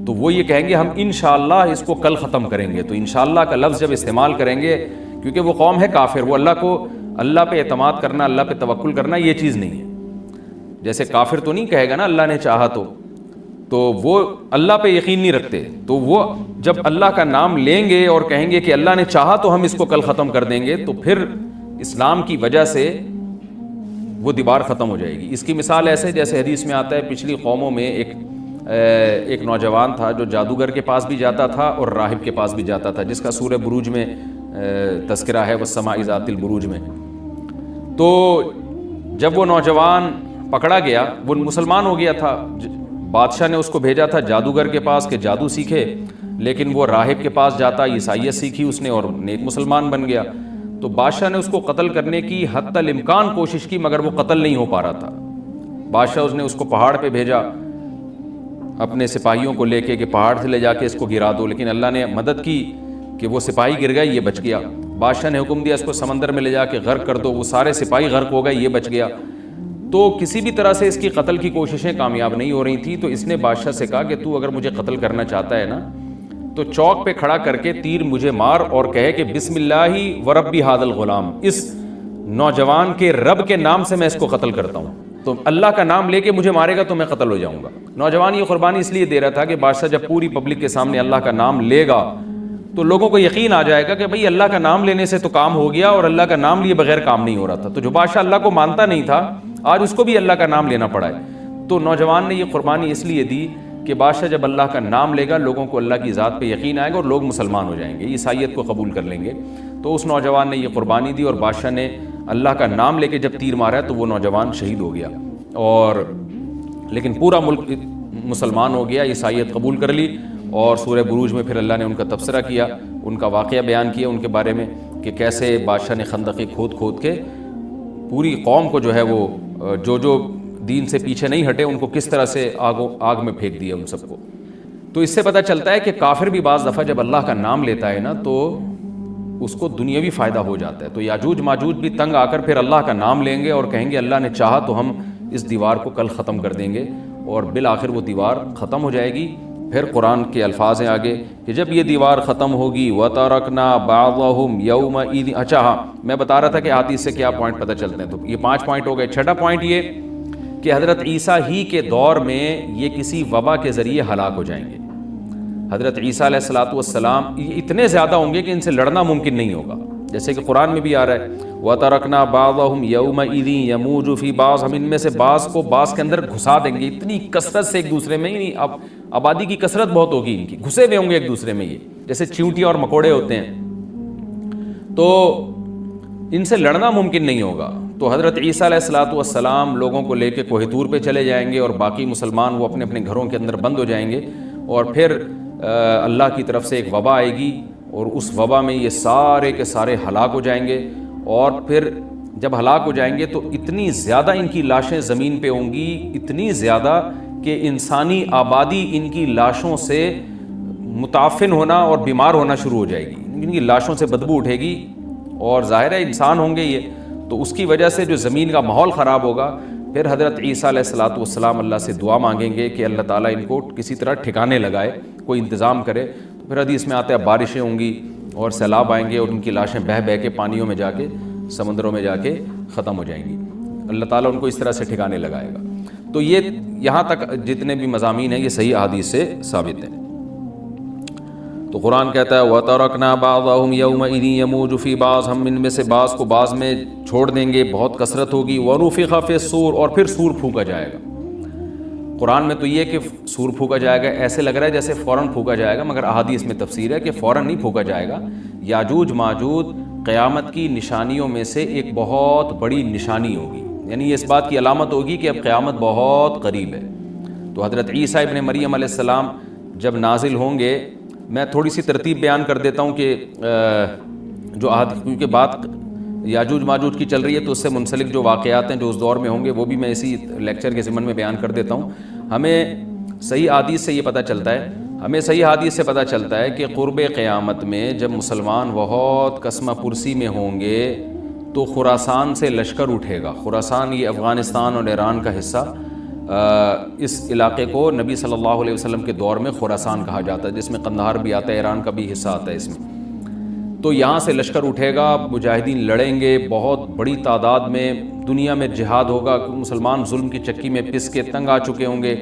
تو وہ یہ کہیں گے ہم انشاءاللہ اس کو کل ختم کریں گے۔ تو انشاءاللہ کا لفظ جب استعمال کریں گے، کیونکہ وہ قوم ہے کافر، وہ اللہ پہ اعتماد کرنا، اللہ پہ توکل کرنا یہ چیز نہیں ہے۔ جیسے کافر تو نہیں کہے گا نا اللہ نے چاہا تو وہ اللہ پہ یقین نہیں رکھتے، تو وہ جب اللہ کا نام لیں گے اور کہیں گے کہ اللہ نے چاہا تو ہم اس کو کل ختم کر دیں گے، تو پھر اسلام کی وجہ سے وہ دیوار ختم ہو جائے گی۔ اس کی مثال ایسے جیسے حدیث میں آتا ہے، پچھلی قوموں میں ایک نوجوان تھا جو جادوگر کے پاس بھی جاتا تھا اور راہب کے پاس بھی جاتا تھا، جس کا سورہ بروج میں تذکرہ ہے، والسماء ذات البروج میں۔ تو جب وہ نوجوان پکڑا گیا، وہ مسلمان ہو گیا تھا، بادشاہ نے اس کو بھیجا تھا جادوگر کے پاس کہ جادو سیکھے، لیکن وہ راہب کے پاس جاتا، عیسائیت سیکھی اس نے اور نیک مسلمان بن گیا۔ تو بادشاہ نے اس کو قتل کرنے کی حتی الامکان کوشش کی، مگر وہ قتل نہیں ہو پا رہا تھا۔ بادشاہ اس نے اس کو پہاڑ پہ بھیجا، اپنے سپاہیوں کو لے کے کہ پہاڑ سے لے جا کے اس کو گرا دو، لیکن اللہ نے مدد کی کہ وہ سپاہی گر گئے، یہ بچ گیا۔ بادشاہ نے حکم دیا اس کو سمندر میں لے جا کے غرق کر دو، وہ سارے سپاہی غرق ہو گئے، یہ بچ گیا۔ تو کسی بھی طرح سے اس کی قتل کی کوششیں کامیاب نہیں ہو رہی تھیں، تو اس نے بادشاہ سے کہا کہ تو اگر مجھے قتل کرنا چاہتا ہے نا تو چوک پہ کھڑا کر کے تیر مجھے مار اور کہے کہ بسم اللہ و ربی ھذا الغلام، اس نوجوان کے رب کے نام سے میں اس کو قتل کرتا ہوں، تو اللہ کا نام لے کے مجھے مارے گا تو میں قتل ہو جاؤں گا۔ نوجوان یہ قربانی اس لیے دے رہا تھا کہ بادشاہ جب پوری پبلک کے سامنے اللہ کا نام لے گا تو لوگوں کو یقین آ جائے گا کہ بھئی اللہ کا نام لینے سے تو کام ہو گیا، اور اللہ کا نام لیے بغیر کام نہیں ہو رہا تھا۔ تو جو بادشاہ اللہ کو مانتا نہیں تھا آج اس کو بھی اللہ کا نام لینا پڑا ہے۔ تو نوجوان نے یہ قربانی اس لیے دی کہ بادشاہ جب اللہ کا نام لے گا لوگوں کو اللہ کی ذات پہ یقین آئے گا اور لوگ مسلمان ہو جائیں گے، عیسائیت کو قبول کر لیں گے۔ تو اس نوجوان نے یہ قربانی دی اور بادشاہ نے اللہ کا نام لے کے جب تیر مارا تو وہ نوجوان شہید ہو گیا، اور لیکن پورا ملک مسلمان ہو گیا، عیسائیت قبول کر لی۔ اور سورہ بروج میں پھر اللہ نے ان کا تبصرہ کیا، ان کا واقعہ بیان کیا ان کے بارے میں کہ کیسے بادشاہ نے خندقیں کھود کھود کے پوری قوم کو جو ہے وہ جو دین سے پیچھے نہیں ہٹے ان کو کس طرح سے آگ میں پھینک دیا ان سب کو۔ تو اس سے پتہ چلتا ہے کہ کافر بھی بعض دفعہ جب اللہ کا نام لیتا ہے نا تو اس کو دنیاوی فائدہ ہو جاتا ہے۔ تو یاجوج ماجوج بھی تنگ آ کر پھر اللہ کا نام لیں گے اور کہیں گے اللہ نے چاہا تو ہم اس دیوار کو کل ختم کر دیں گے، اور بالآخر وہ دیوار ختم ہو جائے گی۔ پھر قرآن کے الفاظ ہیں آگے کہ جب یہ دیوار ختم ہوگی وَتَرَكْنَا بَعْضَهُمْ يَوْمَئِذٍ۔ اچھا ہاں، میں بتا رہا تھا کہ حدیث سے کیا پوائنٹ پتہ چلتے ہیں، تو یہ 5 پوائنٹ ہو گئے۔ چھٹا پوائنٹ یہ کہ حضرت عیسیٰ ہی کے دور میں یہ کسی وبا کے ذریعے ہلاک ہو جائیں گے۔ حضرت عیسیٰ علیہ الصلوۃ والسلام یہ اتنے زیادہ ہوں گے کہ ان سے لڑنا ممکن نہیں ہوگا، جیسے کہ قرآن میں بھی آ رہا ہے وَتَرَكْنَا بَعْضَهُمْ يَوْمَئِذٍ يَمُوجُ فِي بَعْضٍ، ہم ان میں سے بعض کو بعض کے اندر گھسا دیں گے، اتنی کثرت سے ایک دوسرے میں، نہیں اب آبادی کی کثرت بہت ہوگی ان کی، گھسے ہوئے ہوں گے ایک دوسرے میں، یہ جیسے چیونٹی اور مکوڑے ہوتے ہیں، تو ان سے لڑنا ممکن نہیں ہوگا۔ تو حضرت عیسیٰ علیہ الصلوۃ والسلام لوگوں کو لے کے کوہ طور پہ چلے جائیں گے، اور باقی مسلمان وہ اپنے اپنے گھروں کے اندر بند ہو جائیں گے، اور پھر اللہ کی طرف سے ایک وبا آئے گی، اور اس وبا میں یہ سارے کے سارے ہلاک ہو جائیں گے۔ اور پھر جب ہلاک ہو جائیں گے تو اتنی زیادہ ان کی لاشیں زمین پہ ہوں گی، اتنی زیادہ کہ انسانی آبادی ان کی لاشوں سے متعفن ہونا اور بیمار ہونا شروع ہو جائے گی، ان کی لاشوں سے بدبو اٹھے گی، اور ظاہر ہے انسان ہوں گے یہ، تو اس کی وجہ سے جو زمین کا ماحول خراب ہوگا۔ پھر حضرت عیسیٰ علیہ الصلوۃ والسلام اللہ سے دعا مانگیں گے کہ اللہ تعالیٰ ان کو کسی طرح ٹھکانے لگائے، کوئی انتظام کرے۔ تو پھر حدیث میں آتا ہے بارشیں ہوں گی اور سیلاب آئیں گے، اور ان کی لاشیں بہہ بہہ کے پانیوں میں جا کے سمندروں میں جا کے ختم ہو جائیں گی، اللہ تعالیٰ ان کو اس طرح سے ٹھکانے لگائے گا۔ تو یہ یہاں تک جتنے بھی مضامین ہیں یہ صحیح احادیث سے ثابت ہیں۔ تو قرآن کہتا ہے وَتَرَكْنَا بَعْضَهُمْ يَوْمَئِذٍ يَمُوجُ فِي بَعْضٍ، ہم ان میں سے بعض کو بعض میں چھوڑ دیں گے، بہت کثرت ہوگی۔ وَنُفِخَ فِي الصُّورِ، اور پھر سور پھونکا جائے گا۔ قرآن میں تو یہ کہ سور پھونکا جائے گا ایسے لگ رہا ہے جیسے فوراً پھونکا جائے گا، مگر احادیث میں تفسیر ہے کہ فوراً نہیں پھونکا جائے گا۔ یاجوج ماجوج قیامت کی نشانیوں میں سے ایک بہت بڑی نشانی ہوگی، یعنی یہ اس بات کی علامت ہوگی کہ اب قیامت بہت قریب ہے۔ تو حضرت عیسیٰ ابن مریم علیہ السلام جب نازل ہوں گے، میں تھوڑی سی ترتیب بیان کر دیتا ہوں کہ جو کیونکہ بات یاجوج ماجوج کی چل رہی ہے تو اس سے منسلک جو واقعات ہیں جو اس دور میں ہوں گے وہ بھی میں اسی لیکچر کے ضمن میں بیان کر دیتا ہوں۔ ہمیں صحیح حدیث سے یہ پتہ چلتا ہے کہ قرب قیامت میں جب مسلمان بہت قسمہ پرسی میں ہوں گے تو خراسان سے لشکر اٹھے گا۔ خراسان یہ افغانستان اور ایران کا حصہ، اس علاقے کو نبی صلی اللہ علیہ وسلم کے دور میں خراسان کہا جاتا ہے، جس میں قندھار بھی آتا ہے، ایران کا بھی حصہ آتا ہے اس میں۔ تو یہاں سے لشکر اٹھے گا، مجاہدین لڑیں گے بہت بڑی تعداد میں، دنیا میں جہاد ہوگا، مسلمان ظلم کی چکی میں پس کے تنگ آ چکے ہوں گے،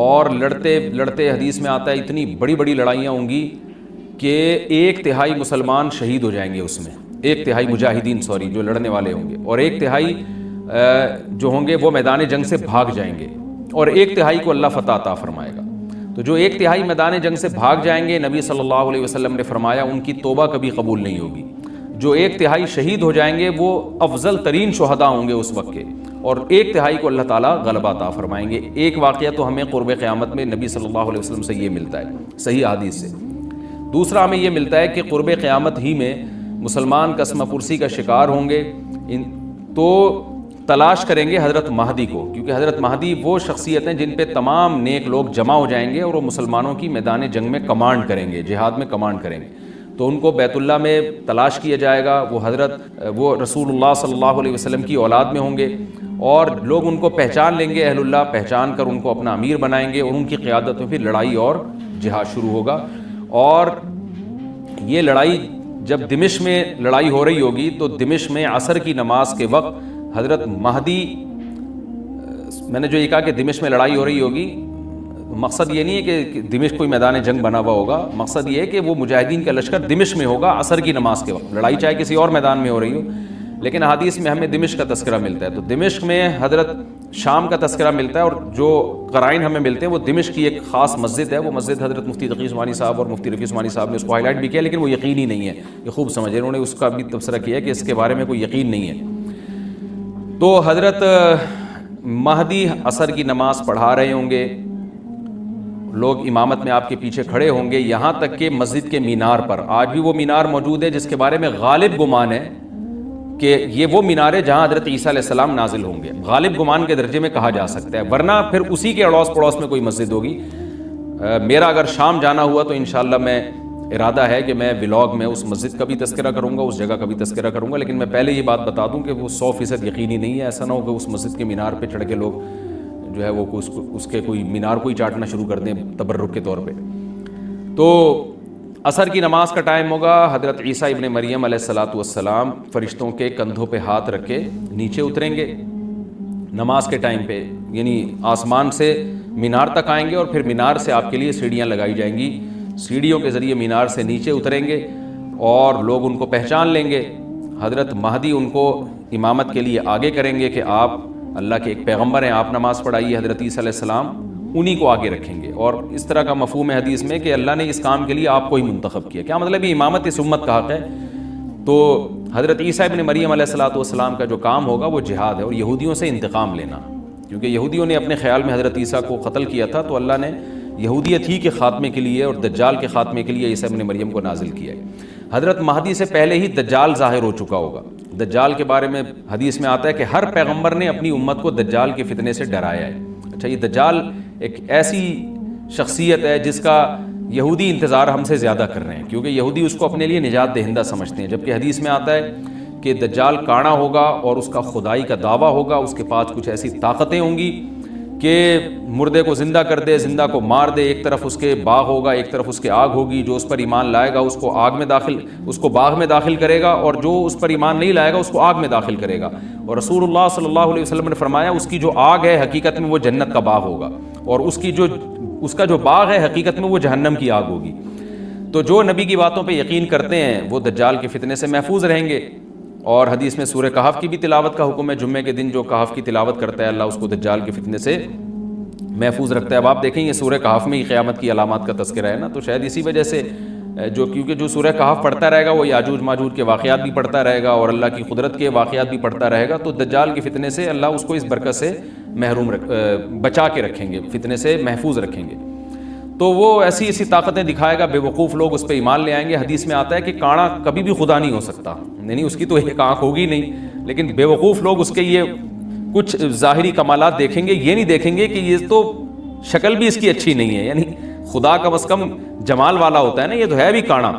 اور لڑتے لڑتے حدیث میں آتا ہے اتنی بڑی بڑی لڑائیاں ہوں گی کہ 1/3 مسلمان شہید ہو جائیں گے اس میں، 1/3 مجاہدین جو لڑنے والے ہوں گے، اور 1/3 جو ہوں گے وہ میدان جنگ سے بھاگ جائیں گے، اور 1/3 کو اللہ فتح عطا فرمائے گا۔ تو جو 1/3 میدان جنگ سے بھاگ جائیں گے، نبی صلی اللہ علیہ وسلم نے فرمایا ان کی توبہ کبھی قبول نہیں ہوگی۔ جو 1/3 شہید ہو جائیں گے وہ افضل ترین شہداء ہوں گے اس وقت کے، اور 1/3 کو اللہ تعالیٰ غلبہ عطا فرمائیں گے۔ ایک واقعہ تو ہمیں قرب قیامت میں نبی صلی اللہ علیہ وسلم سے یہ ملتا ہے صحیح حدیث سے۔ دوسرا ہمیں یہ ملتا ہے کہ قرب قیامت ہی میں مسلمان قسمہ پرسی کا شکار ہوں گے، تو تلاش کریں گے حضرت مہدی کو، کیونکہ حضرت مہدی وہ شخصیت ہیں جن پہ تمام نیک لوگ جمع ہو جائیں گے اور وہ مسلمانوں کی میدان جنگ میں کمانڈ کریں گے، جہاد میں کمانڈ کریں گے. تو ان کو بیت اللہ میں تلاش کیا جائے گا. وہ رسول اللہ صلی اللہ علیہ وسلم کی اولاد میں ہوں گے اور لوگ ان کو پہچان لیں گے، اہل اللہ پہچان کر ان کو اپنا امیر بنائیں گے اور ان کی قیادت میں پھر لڑائی اور جہاد شروع ہوگا. اور یہ لڑائی جب دمشق میں لڑائی ہو رہی ہوگی تو دمشق میں عصر کی نماز کے وقت حضرت مہدی، میں نے جو یہ کہا کہ دمشق میں لڑائی ہو رہی ہوگی، مقصد یہ نہیں ہے کہ دمشق کوئی میدان جنگ بنا ہوا ہوگا، مقصد یہ ہے کہ وہ مجاہدین کا لشکر دمشق میں ہوگا عصر کی نماز کے وقت. لڑائی چاہے کسی اور میدان میں ہو رہی ہو، لیکن احادیث میں ہمیں دمشق کا تذکرہ ملتا ہے. تو دمشق میں حضرت شام کا تذکرہ ملتا ہے اور جو قرائن ہمیں ملتے ہیں وہ دمشق کی ایک خاص مسجد ہے. وہ مسجد حضرت مفتی تقی عثمانی صاحب اور مفتی رفیع عثمانی صاحب نے اس کو ہائی لائٹ بھی کیا، لیکن وہ یقینی نہیں ہے. یہ خوب سمجھے، انہوں نے اس کا بھی تبصرہ کیا کہ اس کے بارے میں کوئی یقین نہیں ہے. تو حضرت مہدی عصر کی نماز پڑھا رہے ہوں گے، لوگ امامت میں آپ کے پیچھے کھڑے ہوں گے، یہاں تک کہ مسجد کے مینار پر، آج بھی وہ مینار موجود ہے جس کے بارے میں غالب گمان ہے کہ یہ وہ مینار ہے جہاں حضرت عیسیٰ علیہ السلام نازل ہوں گے. غالب گمان کے درجے میں کہا جا سکتا ہے، ورنہ پھر اسی کے اڑوس پڑوس میں کوئی مسجد ہوگی. میرا اگر شام جانا ہوا تو انشاءاللہ میں ارادہ ہے کہ میں ولاگ میں اس مسجد کا بھی تذکرہ کروں گا، اس جگہ کا بھی تذکرہ کروں گا. لیکن میں پہلے یہ بات بتا دوں کہ وہ 100% یقینی نہیں ہے. ایسا نہ ہو کہ اس مسجد کے مینار پہ چڑھ کے لوگ جو ہے وہ اس کے کوئی مینار کو ہی چاٹنا شروع کر دیں تبرک کے طور پہ. تو عصر کی نماز کا ٹائم ہوگا، حضرت عیسیٰ ابن مریم علیہ الصلاۃ والسلام فرشتوں کے کندھوں پہ ہاتھ رکھ کے نیچے اتریں گے نماز کے ٹائم پہ، یعنی آسمان سے مینار تک آئیں گے اور پھر مینار سے آپ کے لیے سیڑھیاں لگائی جائیں گی. سیڑھیوں کے ذریعے مینار سے نیچے اتریں گے اور لوگ ان کو پہچان لیں گے. حضرت مہدی ان کو امامت کے لیے آگے کریں گے کہ آپ اللہ کے ایک پیغمبر ہیں، آپ نماز پڑھائیے. حضرت عیسیٰ علیہ السلام انہی کو آگے رکھیں گے. اور اس طرح کا مفہوم ہے حدیث میں کہ اللہ نے اس کام کے لیے آپ کو ہی منتخب کیا. کیا مطلب یہ امامت اس امت کا حق ہے. تو حضرت عیسیٰ ابن مریم علیہ الصلاۃ والسلام کا جو کام ہوگا وہ جہاد ہے اور یہودیوں سے انتقام لینا، کیونکہ یہودیوں نے اپنے خیال میں حضرت عیسیٰ کو قتل کیا تھا. تو اللہ نے یہودیت ہی کے خاتمے کے لیے اور دجال کے خاتمے کے لیے عیسیٰ ابن مریم کو نازل کیا ہے. حضرت مہدی سے پہلے ہی دجال ظاہر ہو چکا ہوگا. دجال کے بارے میں حدیث میں آتا ہے کہ ہر پیغمبر نے اپنی امت کو دجال کے فتنے سے ڈرایا ہے. اچھا، یہ دجال ایک ایسی شخصیت ہے جس کا یہودی انتظار ہم سے زیادہ کر رہے ہیں، کیونکہ یہودی اس کو اپنے لیے نجات دہندہ سمجھتے ہیں. جبکہ حدیث میں آتا ہے کہ دجال کانا ہوگا اور اس کا خدائی کا دعویٰ ہوگا، اس کے پاس کچھ ایسی طاقتیں ہوں گی کہ مردے کو زندہ کر دے، زندہ کو مار دے. ایک طرف اس کے باغ ہوگا، ایک طرف اس کے آگ ہوگی. جو اس پر ایمان لائے گا اس کو باغ میں داخل کرے گا، اور جو اس پر ایمان نہیں لائے گا اس کو آگ میں داخل کرے گا. اور رسول اللہ صلی اللہ علیہ وسلم نے فرمایا اس کی جو آگ ہے حقیقت میں وہ جنت کا باغ ہوگا، اور اس کا جو باغ ہے حقیقت میں وہ جہنم کی آگ ہوگی. تو جو نبی کی باتوں پہ یقین کرتے ہیں وہ دجال کے فتنے سے محفوظ رہیں گے. اور حدیث میں سورہ کہف کی بھی تلاوت کا حکم ہے. جمعے کے دن جو کہف کی تلاوت کرتا ہے اللہ اس کو دجال کے فتنے سے محفوظ رکھتا ہے. اب آپ دیکھیں یہ سورہ کہف میں ہی قیامت کی علامات کا تذکرہ ہے نا، تو شاید اسی وجہ سے کیونکہ جو سورہ کہف پڑھتا رہے گا وہ یاجوج ماجوج کے واقعات بھی پڑھتا رہے گا اور اللہ کی قدرت کے واقعات بھی پڑھتا رہے گا. تو دجال کے فتنے سے اللہ اس کو اس برکت سے بچا کے رکھیں گے، فتنے سے محفوظ رکھیں گے. تو وہ ایسی طاقتیں دکھائے گا، بے وقوف لوگ اس پہ ایمان لے آئیں گے. حدیث میں آتا ہے کہ کانا کبھی بھی خدا نہیں ہو سکتا، نہیں اس کی تو ایک آنکھ ہوگی نہیں، لیکن بے وقوف لوگ اس کے یہ کچھ ظاہری کمالات دیکھیں گے، یہ نہیں دیکھیں گے کہ یہ تو شکل بھی اس کی اچھی نہیں ہے. یعنی خدا کم از کم جمال والا ہوتا ہے نا، یہ تو ہے بھی کانا.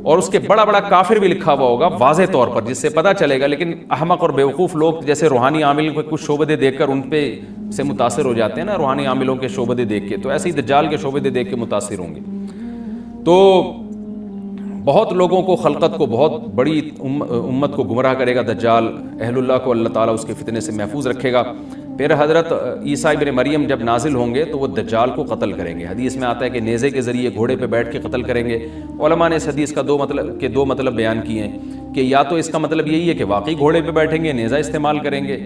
اور اس کے بڑا بڑا کافر بھی لکھا ہوا ہوگا واضح طور پر، جس سے پتہ چلے گا. لیکن احمق اور بیوقوف لوگ جیسے روحانی عامل کو کچھ شعبدے دیکھ کر ان پہ سے متاثر ہو جاتے ہیں نا، روحانی عاملوں کے شعبدے دیکھ کے، تو ایسے ہی دجال کے شعبدے دیکھ کے متاثر ہوں گے. تو بہت لوگوں کو، خلقت کو، بہت بڑی امت کو گمراہ کرے گا دجال. اہل اللہ کو اللہ تعالیٰ اس کے فتنے سے محفوظ رکھے گا. پھر حضرت عیسیٰ ابن مریم جب نازل ہوں گے تو وہ دجال کو قتل کریں گے. حدیث میں آتا ہے کہ نیزے کے ذریعے گھوڑے پہ بیٹھ کے قتل کریں گے. علماء نے اس حدیث کا دو مطلب بیان کیے ہیں کہ یا تو اس کا مطلب یہی ہے کہ واقعی گھوڑے پہ بیٹھیں گے، نیزہ استعمال کریں گے.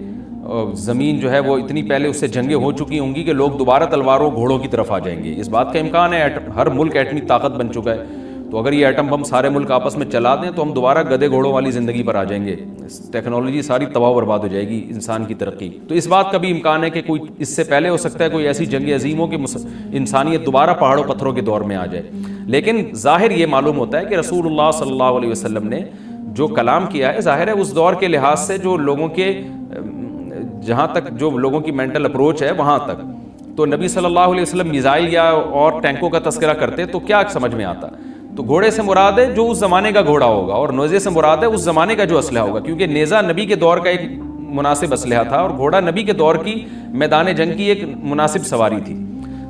زمین جو ہے وہ اتنی پہلے اس سے جنگیں ہو چکی ہوں گی کہ لوگ دوبارہ تلواروں گھوڑوں کی طرف آ جائیں گے. اس بات کا امکان ہے، ہر ملک ایٹمی طاقت بن چکا ہے. تو اگر یہ ایٹم بم سارے ملک آپس میں چلا دیں تو ہم دوبارہ گدے گھوڑوں والی زندگی پر آ جائیں گے. ٹیکنالوجی ساری تباہ و برباد ہو جائے گی، انسان کی ترقی. تو اس بات کا بھی امکان ہے کہ کوئی اس سے پہلے ہو سکتا ہے کوئی ایسی جنگ عظیم ہو کہ انسانیت دوبارہ پہاڑوں پتھروں کے دور میں آ جائے. لیکن ظاہر یہ معلوم ہوتا ہے کہ رسول اللہ صلی اللہ علیہ وسلم نے جو کلام کیا ہے ظاہر ہے اس دور کے لحاظ سے جو لوگوں کے جہاں تک جو لوگوں کی مینٹل اپروچ ہے وہاں تک، تو نبی صلی اللہ علیہ وسلم میزائل یا اور ٹینکوں کا تذکرہ کرتے تو کیا سمجھ میں آتا؟ تو گھوڑے سے مراد ہے جو اس زمانے کا گھوڑا ہوگا، اور نیزے سے مراد ہے اس زمانے کا جو اسلحہ ہوگا، کیونکہ نیزہ نبی کے دور کا ایک مناسب اسلحہ تھا اور گھوڑا نبی کے دور کی میدان جنگ کی ایک مناسب سواری تھی۔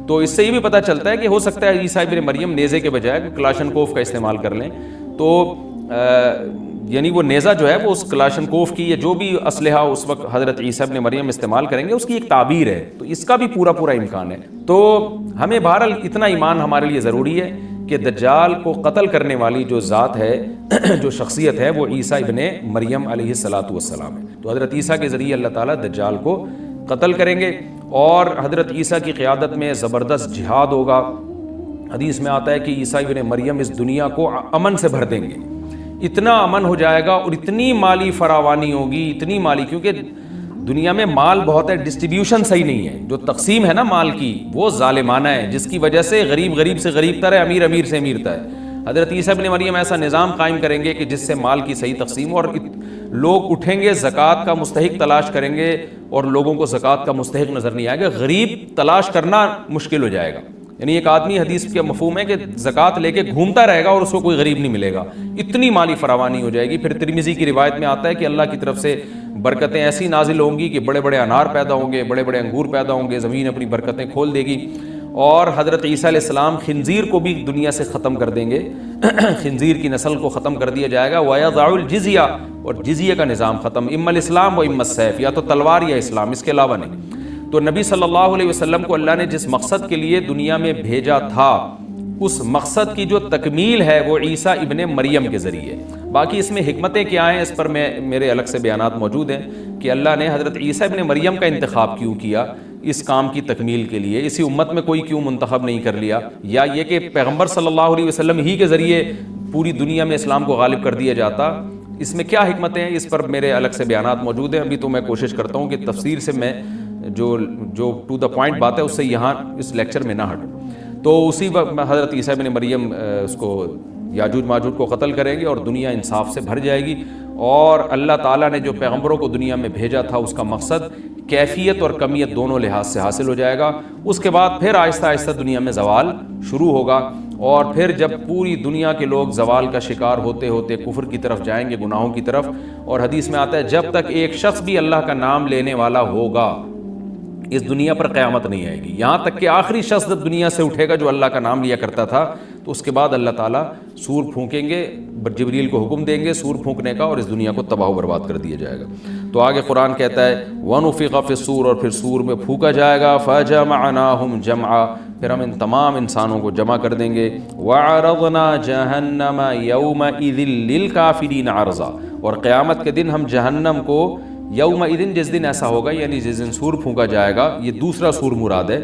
تو اس سے یہ بھی پتہ چلتا ہے کہ ہو سکتا ہے عیسیٰ ابن مریم نیزے کے بجائے کلاشنکوف کا استعمال کر لیں، تو یعنی وہ نیزہ جو ہے وہ اس کلاشنکوف کی یا جو بھی اسلحہ اس وقت حضرت عیسیٰ ابن مریم استعمال کریں گے اس کی ایک تعبیر ہے، تو اس کا بھی پورا امکان ہے۔ تو ہمیں بہرحال اتنا ایمان ہمارے لیے ضروری ہے کہ دجال کو قتل کرنے والی جو ذات ہے جو شخصیت ہے وہ عیسیٰ ابن مریم علیہ السلام ہے۔ تو حضرت عیسیٰ کے ذریعے اللہ تعالیٰ دجال کو قتل کریں گے، اور حضرت عیسیٰ کی قیادت میں زبردست جہاد ہوگا۔ حدیث میں آتا ہے کہ عیسیٰ ابن مریم اس دنیا کو امن سے بھر دیں گے، اتنا امن ہو جائے گا اور اتنی مالی فراوانی ہوگی، اتنی مالی، کیونکہ دنیا میں مال بہت ہے، ڈسٹریبیوشن صحیح نہیں ہے، جو تقسیم ہے نا مال کی وہ ظالمانہ ہے، جس کی وجہ سے غریب سے غریب تر ہے، امیر سے امیر تر ہے۔ حضرت عیسیٰ ابن مریم ایسا نظام قائم کریں گے کہ جس سے مال کی صحیح تقسیم ہو، اور لوگ اٹھیں گے زکوٰۃ کا مستحق تلاش کریں گے اور لوگوں کو زکوٰۃ کا مستحق نظر نہیں آئے گا، غریب تلاش کرنا مشکل ہو جائے گا۔ یعنی ایک آدمی، حدیث کا مفہوم ہے کہ زکوٰۃ لے کے گھومتا رہے گا اور اس کو کوئی غریب نہیں ملے گا، اتنی مالی فراوانی ہو جائے گی۔ پھر ترمذی کی روایت میں آتا ہے کہ اللہ کی طرف سے برکتیں ایسی نازل ہوں گی کہ بڑے بڑے انار پیدا ہوں گے، بڑے بڑے انگور پیدا ہوں گے، زمین اپنی برکتیں کھول دے گی، اور حضرت عیسیٰ علیہ السلام خنزیر کو بھی دنیا سے ختم کر دیں گے، خنزیر کی نسل کو ختم کر دیا جائے گا، وَيَضَعُ الْجِزْيَةَ، اور جزیہ کا نظام ختم، اما الاسلام و اما السیف، یا تو تلوار یا اسلام، اس کے علاوہ نہیں۔ تو نبی صلی اللہ علیہ وسلم کو اللہ نے جس مقصد کے لیے دنیا میں بھیجا تھا اس مقصد کی جو تکمیل ہے وہ عیسیٰ ابن مریم کے ذریعے۔ باقی اس میں حکمتیں کیا ہیں اس پر میرے الگ سے بیانات موجود ہیں کہ اللہ نے حضرت عیسیٰ ابن مریم کا انتخاب کیوں کیا اس کام کی تکمیل کے لیے، اسی امت میں کوئی کیوں منتخب نہیں کر لیا، یا یہ کہ پیغمبر صلی اللہ علیہ وسلم ہی کے ذریعے پوری دنیا میں اسلام کو غالب کر دیا جاتا، اس میں کیا حکمتیں ہیں، اس پر میرے الگ سے بیانات موجود ہیں۔ ابھی تو میں کوشش کرتا ہوں کہ تفسیر سے میں جو ٹو دا پوائنٹ بات ہے اس سے یہاں اس لیکچر میں نہ ہٹوں۔ تو اسی وقت حضرت عیسیٰ ابن مریم اس کو یاجوج ماجوج کو قتل کریں گے اور دنیا انصاف سے بھر جائے گی، اور اللہ تعالیٰ نے جو پیغمبروں کو دنیا میں بھیجا تھا اس کا مقصد کیفیت اور کمیت دونوں لحاظ سے حاصل ہو جائے گا۔ اس کے بعد پھر آہستہ آہستہ دنیا میں زوال شروع ہوگا، اور پھر جب پوری دنیا کے لوگ زوال کا شکار ہوتے ہوتے کفر کی طرف جائیں گے، گناہوں کی طرف، اور حدیث میں آتا ہے جب تک ایک شخص بھی اللہ کا نام لینے والا ہوگا اس دنیا پر قیامت نہیں آئے گی، یہاں تک کہ آخری شخص دنیا سے اٹھے گا جو اللہ کا نام لیا کرتا تھا، تو اس کے بعد اللہ تعالیٰ سور پھونکیں گے، جبریل کو حکم دیں گے سور پھونکنے کا، اور اس دنیا کو تباہ و برباد کر دیا جائے گا۔ تو آگے قرآن کہتا ہے وَنُفِخَ فِي الصُّورِ، اور پھر سور میں پھونکا جائے گا، فَجَمَعْنَاهُمْ جَمْعًا، پھر ہم ان تمام انسانوں کو جمع کر دیں گے، وَعَرَضْنَا جَهَنَّمَ يَوْمَئِذٍ لِّلْكَافِرِينَ عَرْضًا، اور قیامت کے دن ہم جہنم کو یومئذ، جس دن ایسا ہوگا یعنی جس دن سور پھونکا جائے گا، یہ دوسرا سور مراد ہے،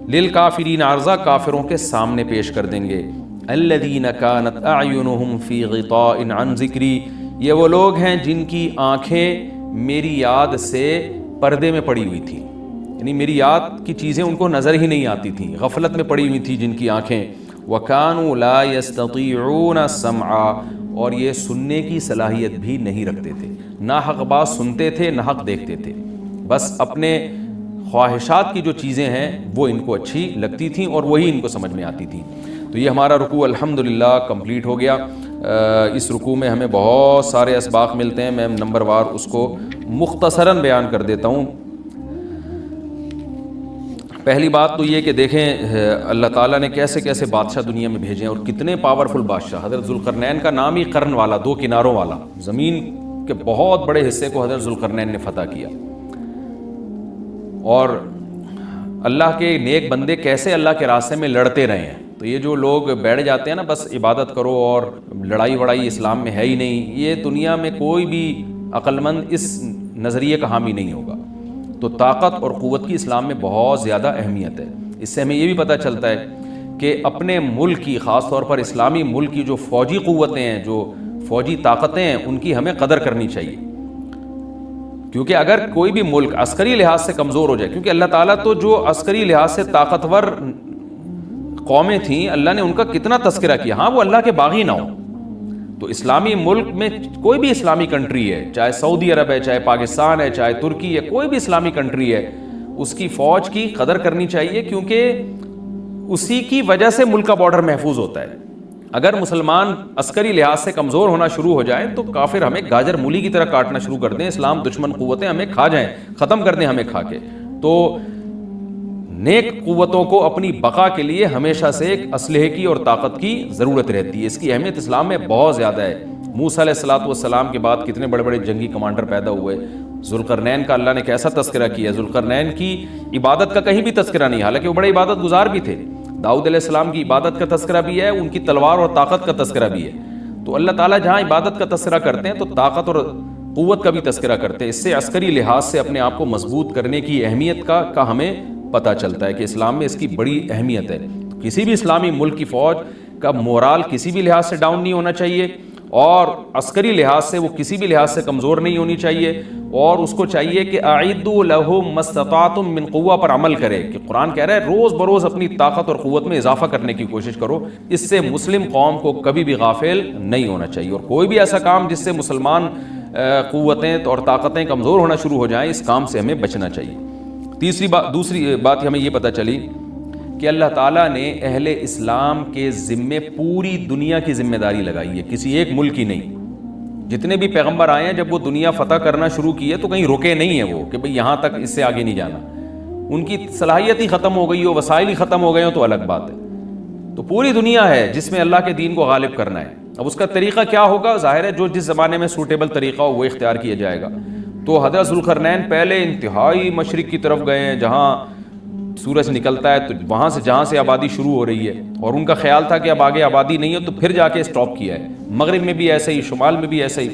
للکافرین عرضا، کافروں کے سامنے پیش کر دیں گے، الذین کانت اعینہم فی غطاء عن ذکری، یہ وہ لوگ ہیں جن کی آنکھیں میری یاد سے پردے میں پڑی ہوئی تھیں، یعنی میری یاد کی چیزیں ان کو نظر ہی نہیں آتی تھیں، غفلت میں پڑی ہوئی تھی جن کی آنکھیں، وَكَانُوا لَا يَسْتَطِيعُونَ السَّمْعَ، اور یہ سننے کی صلاحیت بھی نہیں رکھتے تھے، نہ حق بات سنتے تھے نہ حق دیکھتے تھے، بس اپنے خواہشات کی جو چیزیں ہیں وہ ان کو اچھی لگتی تھیں اور وہی ان کو سمجھ میں آتی تھیں۔ تو یہ ہمارا رکوع الحمدللہ کمپلیٹ ہو گیا۔ اس رکوع میں ہمیں بہت سارے اسباق ملتے ہیں، میں نمبر وار اس کو مختصراً بیان کر دیتا ہوں۔ پہلی بات تو یہ کہ دیکھیں اللہ تعالیٰ نے کیسے کیسے بادشاہ دنیا میں بھیجے ہیں اور کتنے پاورفل بادشاہ۔ حضرت ذوالقرنین کا نام ہی قرن والا، دو کناروں والا، زمین کے بہت بڑے حصے کو حضرت ذوالقرنین نے فتح کیا، اور اللہ کے نیک بندے کیسے اللہ کے راستے میں لڑتے رہے ہیں۔ تو یہ جو لوگ بیٹھ جاتے ہیں نا بس عبادت کرو اور لڑائی وڑائی اسلام میں ہے ہی نہیں، یہ دنیا میں کوئی بھی عقل مند اس نظریے کا حامی نہیں ہوگا۔ تو طاقت اور قوت کی اسلام میں بہت زیادہ اہمیت ہے۔ اس سے ہمیں یہ بھی پتہ چلتا ہے کہ اپنے ملک کی، خاص طور پر اسلامی ملک کی جو فوجی قوتیں ہیں، جو فوجی طاقتیں ہیں، ان کی ہمیں قدر کرنی چاہیے، کیونکہ اگر کوئی بھی ملک عسکری لحاظ سے کمزور ہو جائے، کیونکہ اللہ تعالیٰ تو جو عسکری لحاظ سے طاقتور قومیں تھیں اللہ نے ان کا کتنا تذکرہ کیا، ہاں وہ اللہ کے باغی نہ ہوں، تو اسلامی ملک میں کوئی بھی اسلامی کنٹری ہے، چاہے سعودی عرب ہے، چاہے پاکستان ہے، چاہے ترکی ہے، کوئی بھی اسلامی کنٹری ہے، اس کی فوج کی قدر کرنی چاہیے، کیونکہ اسی کی وجہ سے ملک کا بارڈر محفوظ ہوتا ہے۔ اگر مسلمان عسکری لحاظ سے کمزور ہونا شروع ہو جائیں تو کافر ہمیں گاجر مولی کی طرح کاٹنا شروع کر دیں، اسلام دشمن قوتیں ہمیں کھا جائیں، ختم کر دیں ہمیں کھا کے۔ تو نیک قوتوں کو اپنی بقا کے لیے ہمیشہ سے ایک اسلحے کی اور طاقت کی ضرورت رہتی ہے، اس کی اہمیت اسلام میں بہت زیادہ ہے۔ موسیٰ علیہ السلام کے بعد کتنے بڑے بڑے جنگی کمانڈر پیدا ہوئے، ذوالقرنین کا اللہ نے کیسا تذکرہ کیا، ذوالقرنین کی عبادت کا کہیں بھی تذکرہ نہیں، حالانکہ وہ بڑے عبادت گزار بھی تھے۔ داؤد علیہ السلام کی عبادت کا تذکرہ بھی ہے، ان کی تلوار اور طاقت کا تذکرہ بھی ہے۔ تو اللہ تعالیٰ جہاں عبادت کا تذکرہ کرتے ہیں تو طاقت اور قوت کا بھی تذکرہ کرتے ہیں۔ اس سے عسکری لحاظ سے اپنے آپ کو مضبوط کرنے کی اہمیت کا ہمیں پتہ چلتا ہے کہ اسلام میں اس کی بڑی اہمیت ہے۔ کسی بھی اسلامی ملک کی فوج کا مورال کسی بھی لحاظ سے ڈاؤن نہیں ہونا چاہیے، اور عسکری لحاظ سے وہ کسی بھی لحاظ سے کمزور نہیں ہونی چاہیے، اور اس کو چاہیے کہ اعدوا لهم ما استطعتم من قوہ پر عمل کرے، کہ قرآن کہہ رہا ہے روز بروز اپنی طاقت اور قوت میں اضافہ کرنے کی کوشش کرو۔ اس سے مسلم قوم کو کبھی بھی غافل نہیں ہونا چاہیے، اور کوئی بھی ایسا کام جس سے مسلمان قوتیں اور طاقتیں کمزور ہونا شروع ہو جائیں، اس کام سے ہمیں بچنا چاہیے۔ دوسری بات ہمیں یہ پتہ چلی کہ اللہ تعالیٰ نے اہل اسلام کے ذمے پوری دنیا کی ذمہ داری لگائی ہے، کسی ایک ملک کی نہیں۔ جتنے بھی پیغمبر آئے ہیں جب وہ دنیا فتح کرنا شروع کی ہے تو کہیں رکے نہیں ہیں وہ کہ بھئی یہاں تک، اس سے آگے نہیں جانا۔ ان کی صلاحیت ہی ختم ہو گئی ہو، وسائل ہی ختم ہو گئے ہوں تو الگ بات ہے۔ تو پوری دنیا ہے جس میں اللہ کے دین کو غالب کرنا ہے۔ اب اس کا طریقہ کیا ہوگا؟ ظاہر ہے جو جس زمانے میں سوٹیبل طریقہ ہو وہ اختیار کیا جائے گا۔ تو حضرت ذوالقرنین پہلے انتہائی مشرق کی طرف گئے ہیں، جہاں سورج نکلتا ہے تو وہاں سے جہاں سے آبادی شروع ہو رہی ہے، اور ان کا خیال تھا کہ اب آگے آبادی نہیں ہے تو پھر جا کے اسٹاپ کیا ہے۔ مغرب میں بھی ایسے ہی، شمال میں بھی ایسے ہی۔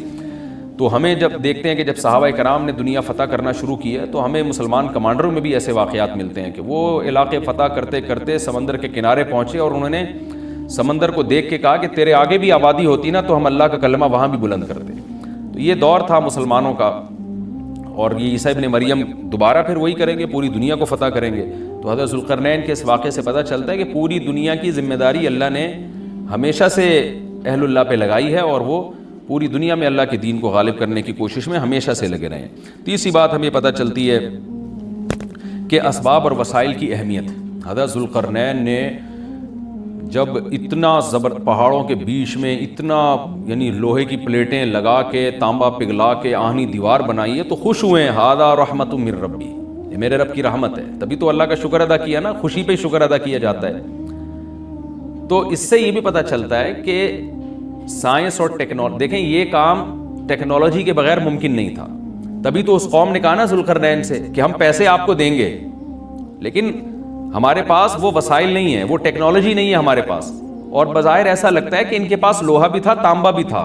تو ہمیں جب دیکھتے ہیں کہ جب صحابہ کرام نے دنیا فتح کرنا شروع کی ہے تو ہمیں مسلمان کمانڈروں میں بھی ایسے واقعات ملتے ہیں کہ وہ علاقے فتح کرتے کرتے سمندر کے کنارے پہنچے، اور انہوں نے سمندر کو دیکھ کے کہا کہ تیرے آگے بھی آبادی ہوتی نا تو ہم اللہ کا کلمہ وہاں بھی بلند کرتے۔ تو یہ دور تھا مسلمانوں کا، اور یہ عیسیٰ ابن مریم دوبارہ پھر وہی کریں گے، پوری دنیا کو فتح کریں گے۔ تو حضرت ذوالقرنین کے اس واقعے سے پتہ چلتا ہے کہ پوری دنیا کی ذمہ داری اللہ نے ہمیشہ سے اہل اللہ پہ لگائی ہے، اور وہ پوری دنیا میں اللہ کے دین کو غالب کرنے کی کوشش میں ہمیشہ سے لگے رہے ہیں۔ تیسری بات ہمیں پتہ چلتی ہے کہ اسباب اور وسائل کی اہمیت۔ حضرت ذوالقرنین نے جب اتنا پہاڑوں کے بیچ میں اتنا یعنی لوہے کی پلیٹیں لگا کے، تانبا پگھلا کے آہنی دیوار بنائی ہے تو خوش ہوئے ہیں، ھذا رحمت من ربی، یہ میرے رب کی رحمت ہے۔ تبھی تو اللہ کا شکر ادا کیا نا، خوشی پہ شکر ادا کیا جاتا ہے۔ تو اس سے یہ بھی پتہ چلتا ہے کہ سائنس اور ٹیکنالوجی، دیکھیں یہ کام ٹیکنالوجی کے بغیر ممکن نہیں تھا۔ تبھی تو اس قوم نے کہا نا ذوالقرنین سے کہ ہم پیسے آپ کو دیں گے، لیکن ہمارے پاس وہ وسائل نہیں ہیں، وہ ٹیکنالوجی نہیں ہے ہمارے پاس۔ اور بظاہر ایسا لگتا ہے کہ ان کے پاس لوہا بھی تھا، تانبا بھی تھا،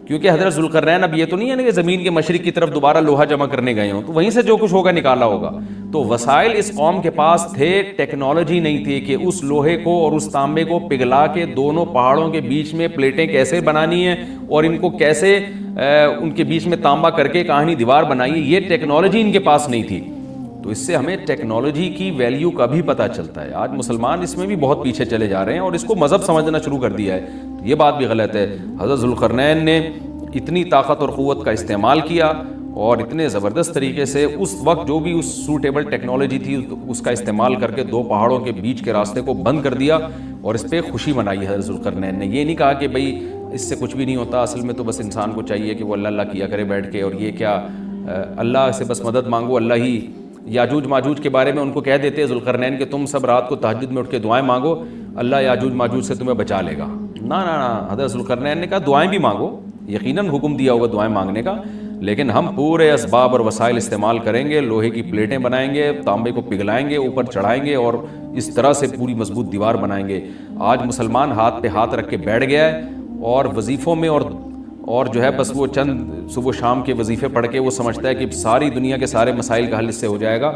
کیونکہ حضرت ذوالقرنین اب یہ تو نہیں ہے نا کہ زمین کے مشرق کی طرف دوبارہ لوہا جمع کرنے گئے ہوں، تو وہیں سے جو کچھ ہوگا نکالا ہوگا۔ تو وسائل اس قوم کے پاس تھے، ٹیکنالوجی نہیں تھی کہ اس لوہے کو اور اس تانبے کو پگھلا کے دونوں پہاڑوں کے بیچ میں پلیٹیں کیسے بنانی ہیں اور ان کو کیسے ان کے بیچ میں تانبا کر کے کہانی دیوار بنائی، یہ ٹیکنالوجی ان کے پاس نہیں تھی۔ تو اس سے ہمیں ٹیکنالوجی کی ویلیو کا بھی پتہ چلتا ہے۔ آج مسلمان اس میں بھی بہت پیچھے چلے جا رہے ہیں اور اس کو مذہب سمجھنا شروع کر دیا ہے، یہ بات بھی غلط ہے۔ حضرت ذوالقرنین نے اتنی طاقت اور قوت کا استعمال کیا اور اتنے زبردست طریقے سے اس وقت جو بھی اس سوٹیبل ٹیکنالوجی تھی اس کا استعمال کر کے دو پہاڑوں کے بیچ کے راستے کو بند کر دیا اور اس پہ خوشی منائی حضرت ذوالقرنین نے۔ یہ نہیں کہا کہ بھئی اس سے کچھ بھی نہیں ہوتا، اصل میں تو بس انسان کو چاہیے کہ وہ اللہ اللہ کیا کرے بیٹھ کے، اور یہ کیا اللہ سے بس مدد مانگو، اللہ ہی۔ یاجوج ماجوج کے بارے میں ان کو کہہ دیتے ذوالقرنین کہ تم سب رات کو تہجد میں اٹھ کے دعائیں مانگو، اللہ یاجوج ماجوج سے تمہیں بچا لے گا۔ نہ، حضرت ذوالقرنین نے کہا دعائیں بھی مانگو، یقیناً حکم دیا ہوگا دعائیں مانگنے کا، لیکن ہم پورے اسباب اور وسائل استعمال کریں گے، لوہے کی پلیٹیں بنائیں گے، تانبے کو پگھلائیں گے، اوپر چڑھائیں گے اور اس طرح سے پوری مضبوط دیوار بنائیں گے۔ آج مسلمان ہاتھ پہ ہاتھ رکھ کے بیٹھ گیا ہے اور وظیفوں میں اور جو ہے بس وہ چند صبح شام کے وظیفے پڑھ کے وہ سمجھتا ہے کہ ساری دنیا کے سارے مسائل کا حل اس سے ہو جائے گا۔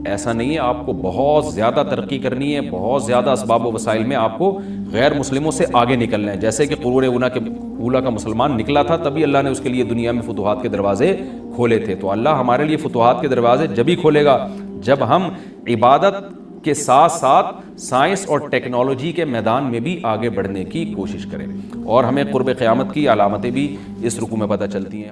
ایسا نہیں ہے، آپ کو بہت زیادہ ترقی کرنی ہے، بہت زیادہ اسباب و وسائل میں آپ کو غیر مسلموں سے آگے نکلنا ہے۔ جیسے کہ قرون اولا کا مسلمان نکلا تھا، تبھی اللہ نے اس کے لیے دنیا میں فتوحات کے دروازے کھولے تھے۔ تو اللہ ہمارے لیے فتوحات کے دروازے جب ہی کھولے گا جب ہم عبادت کے ساتھ ساتھ سائنس اور ٹیکنالوجی کے میدان میں بھی آگے بڑھنے کی کوشش کرے، اور ہمیں قرب قیامت کی علامتیں بھی اس رکوع میں پتہ چلتی ہیں۔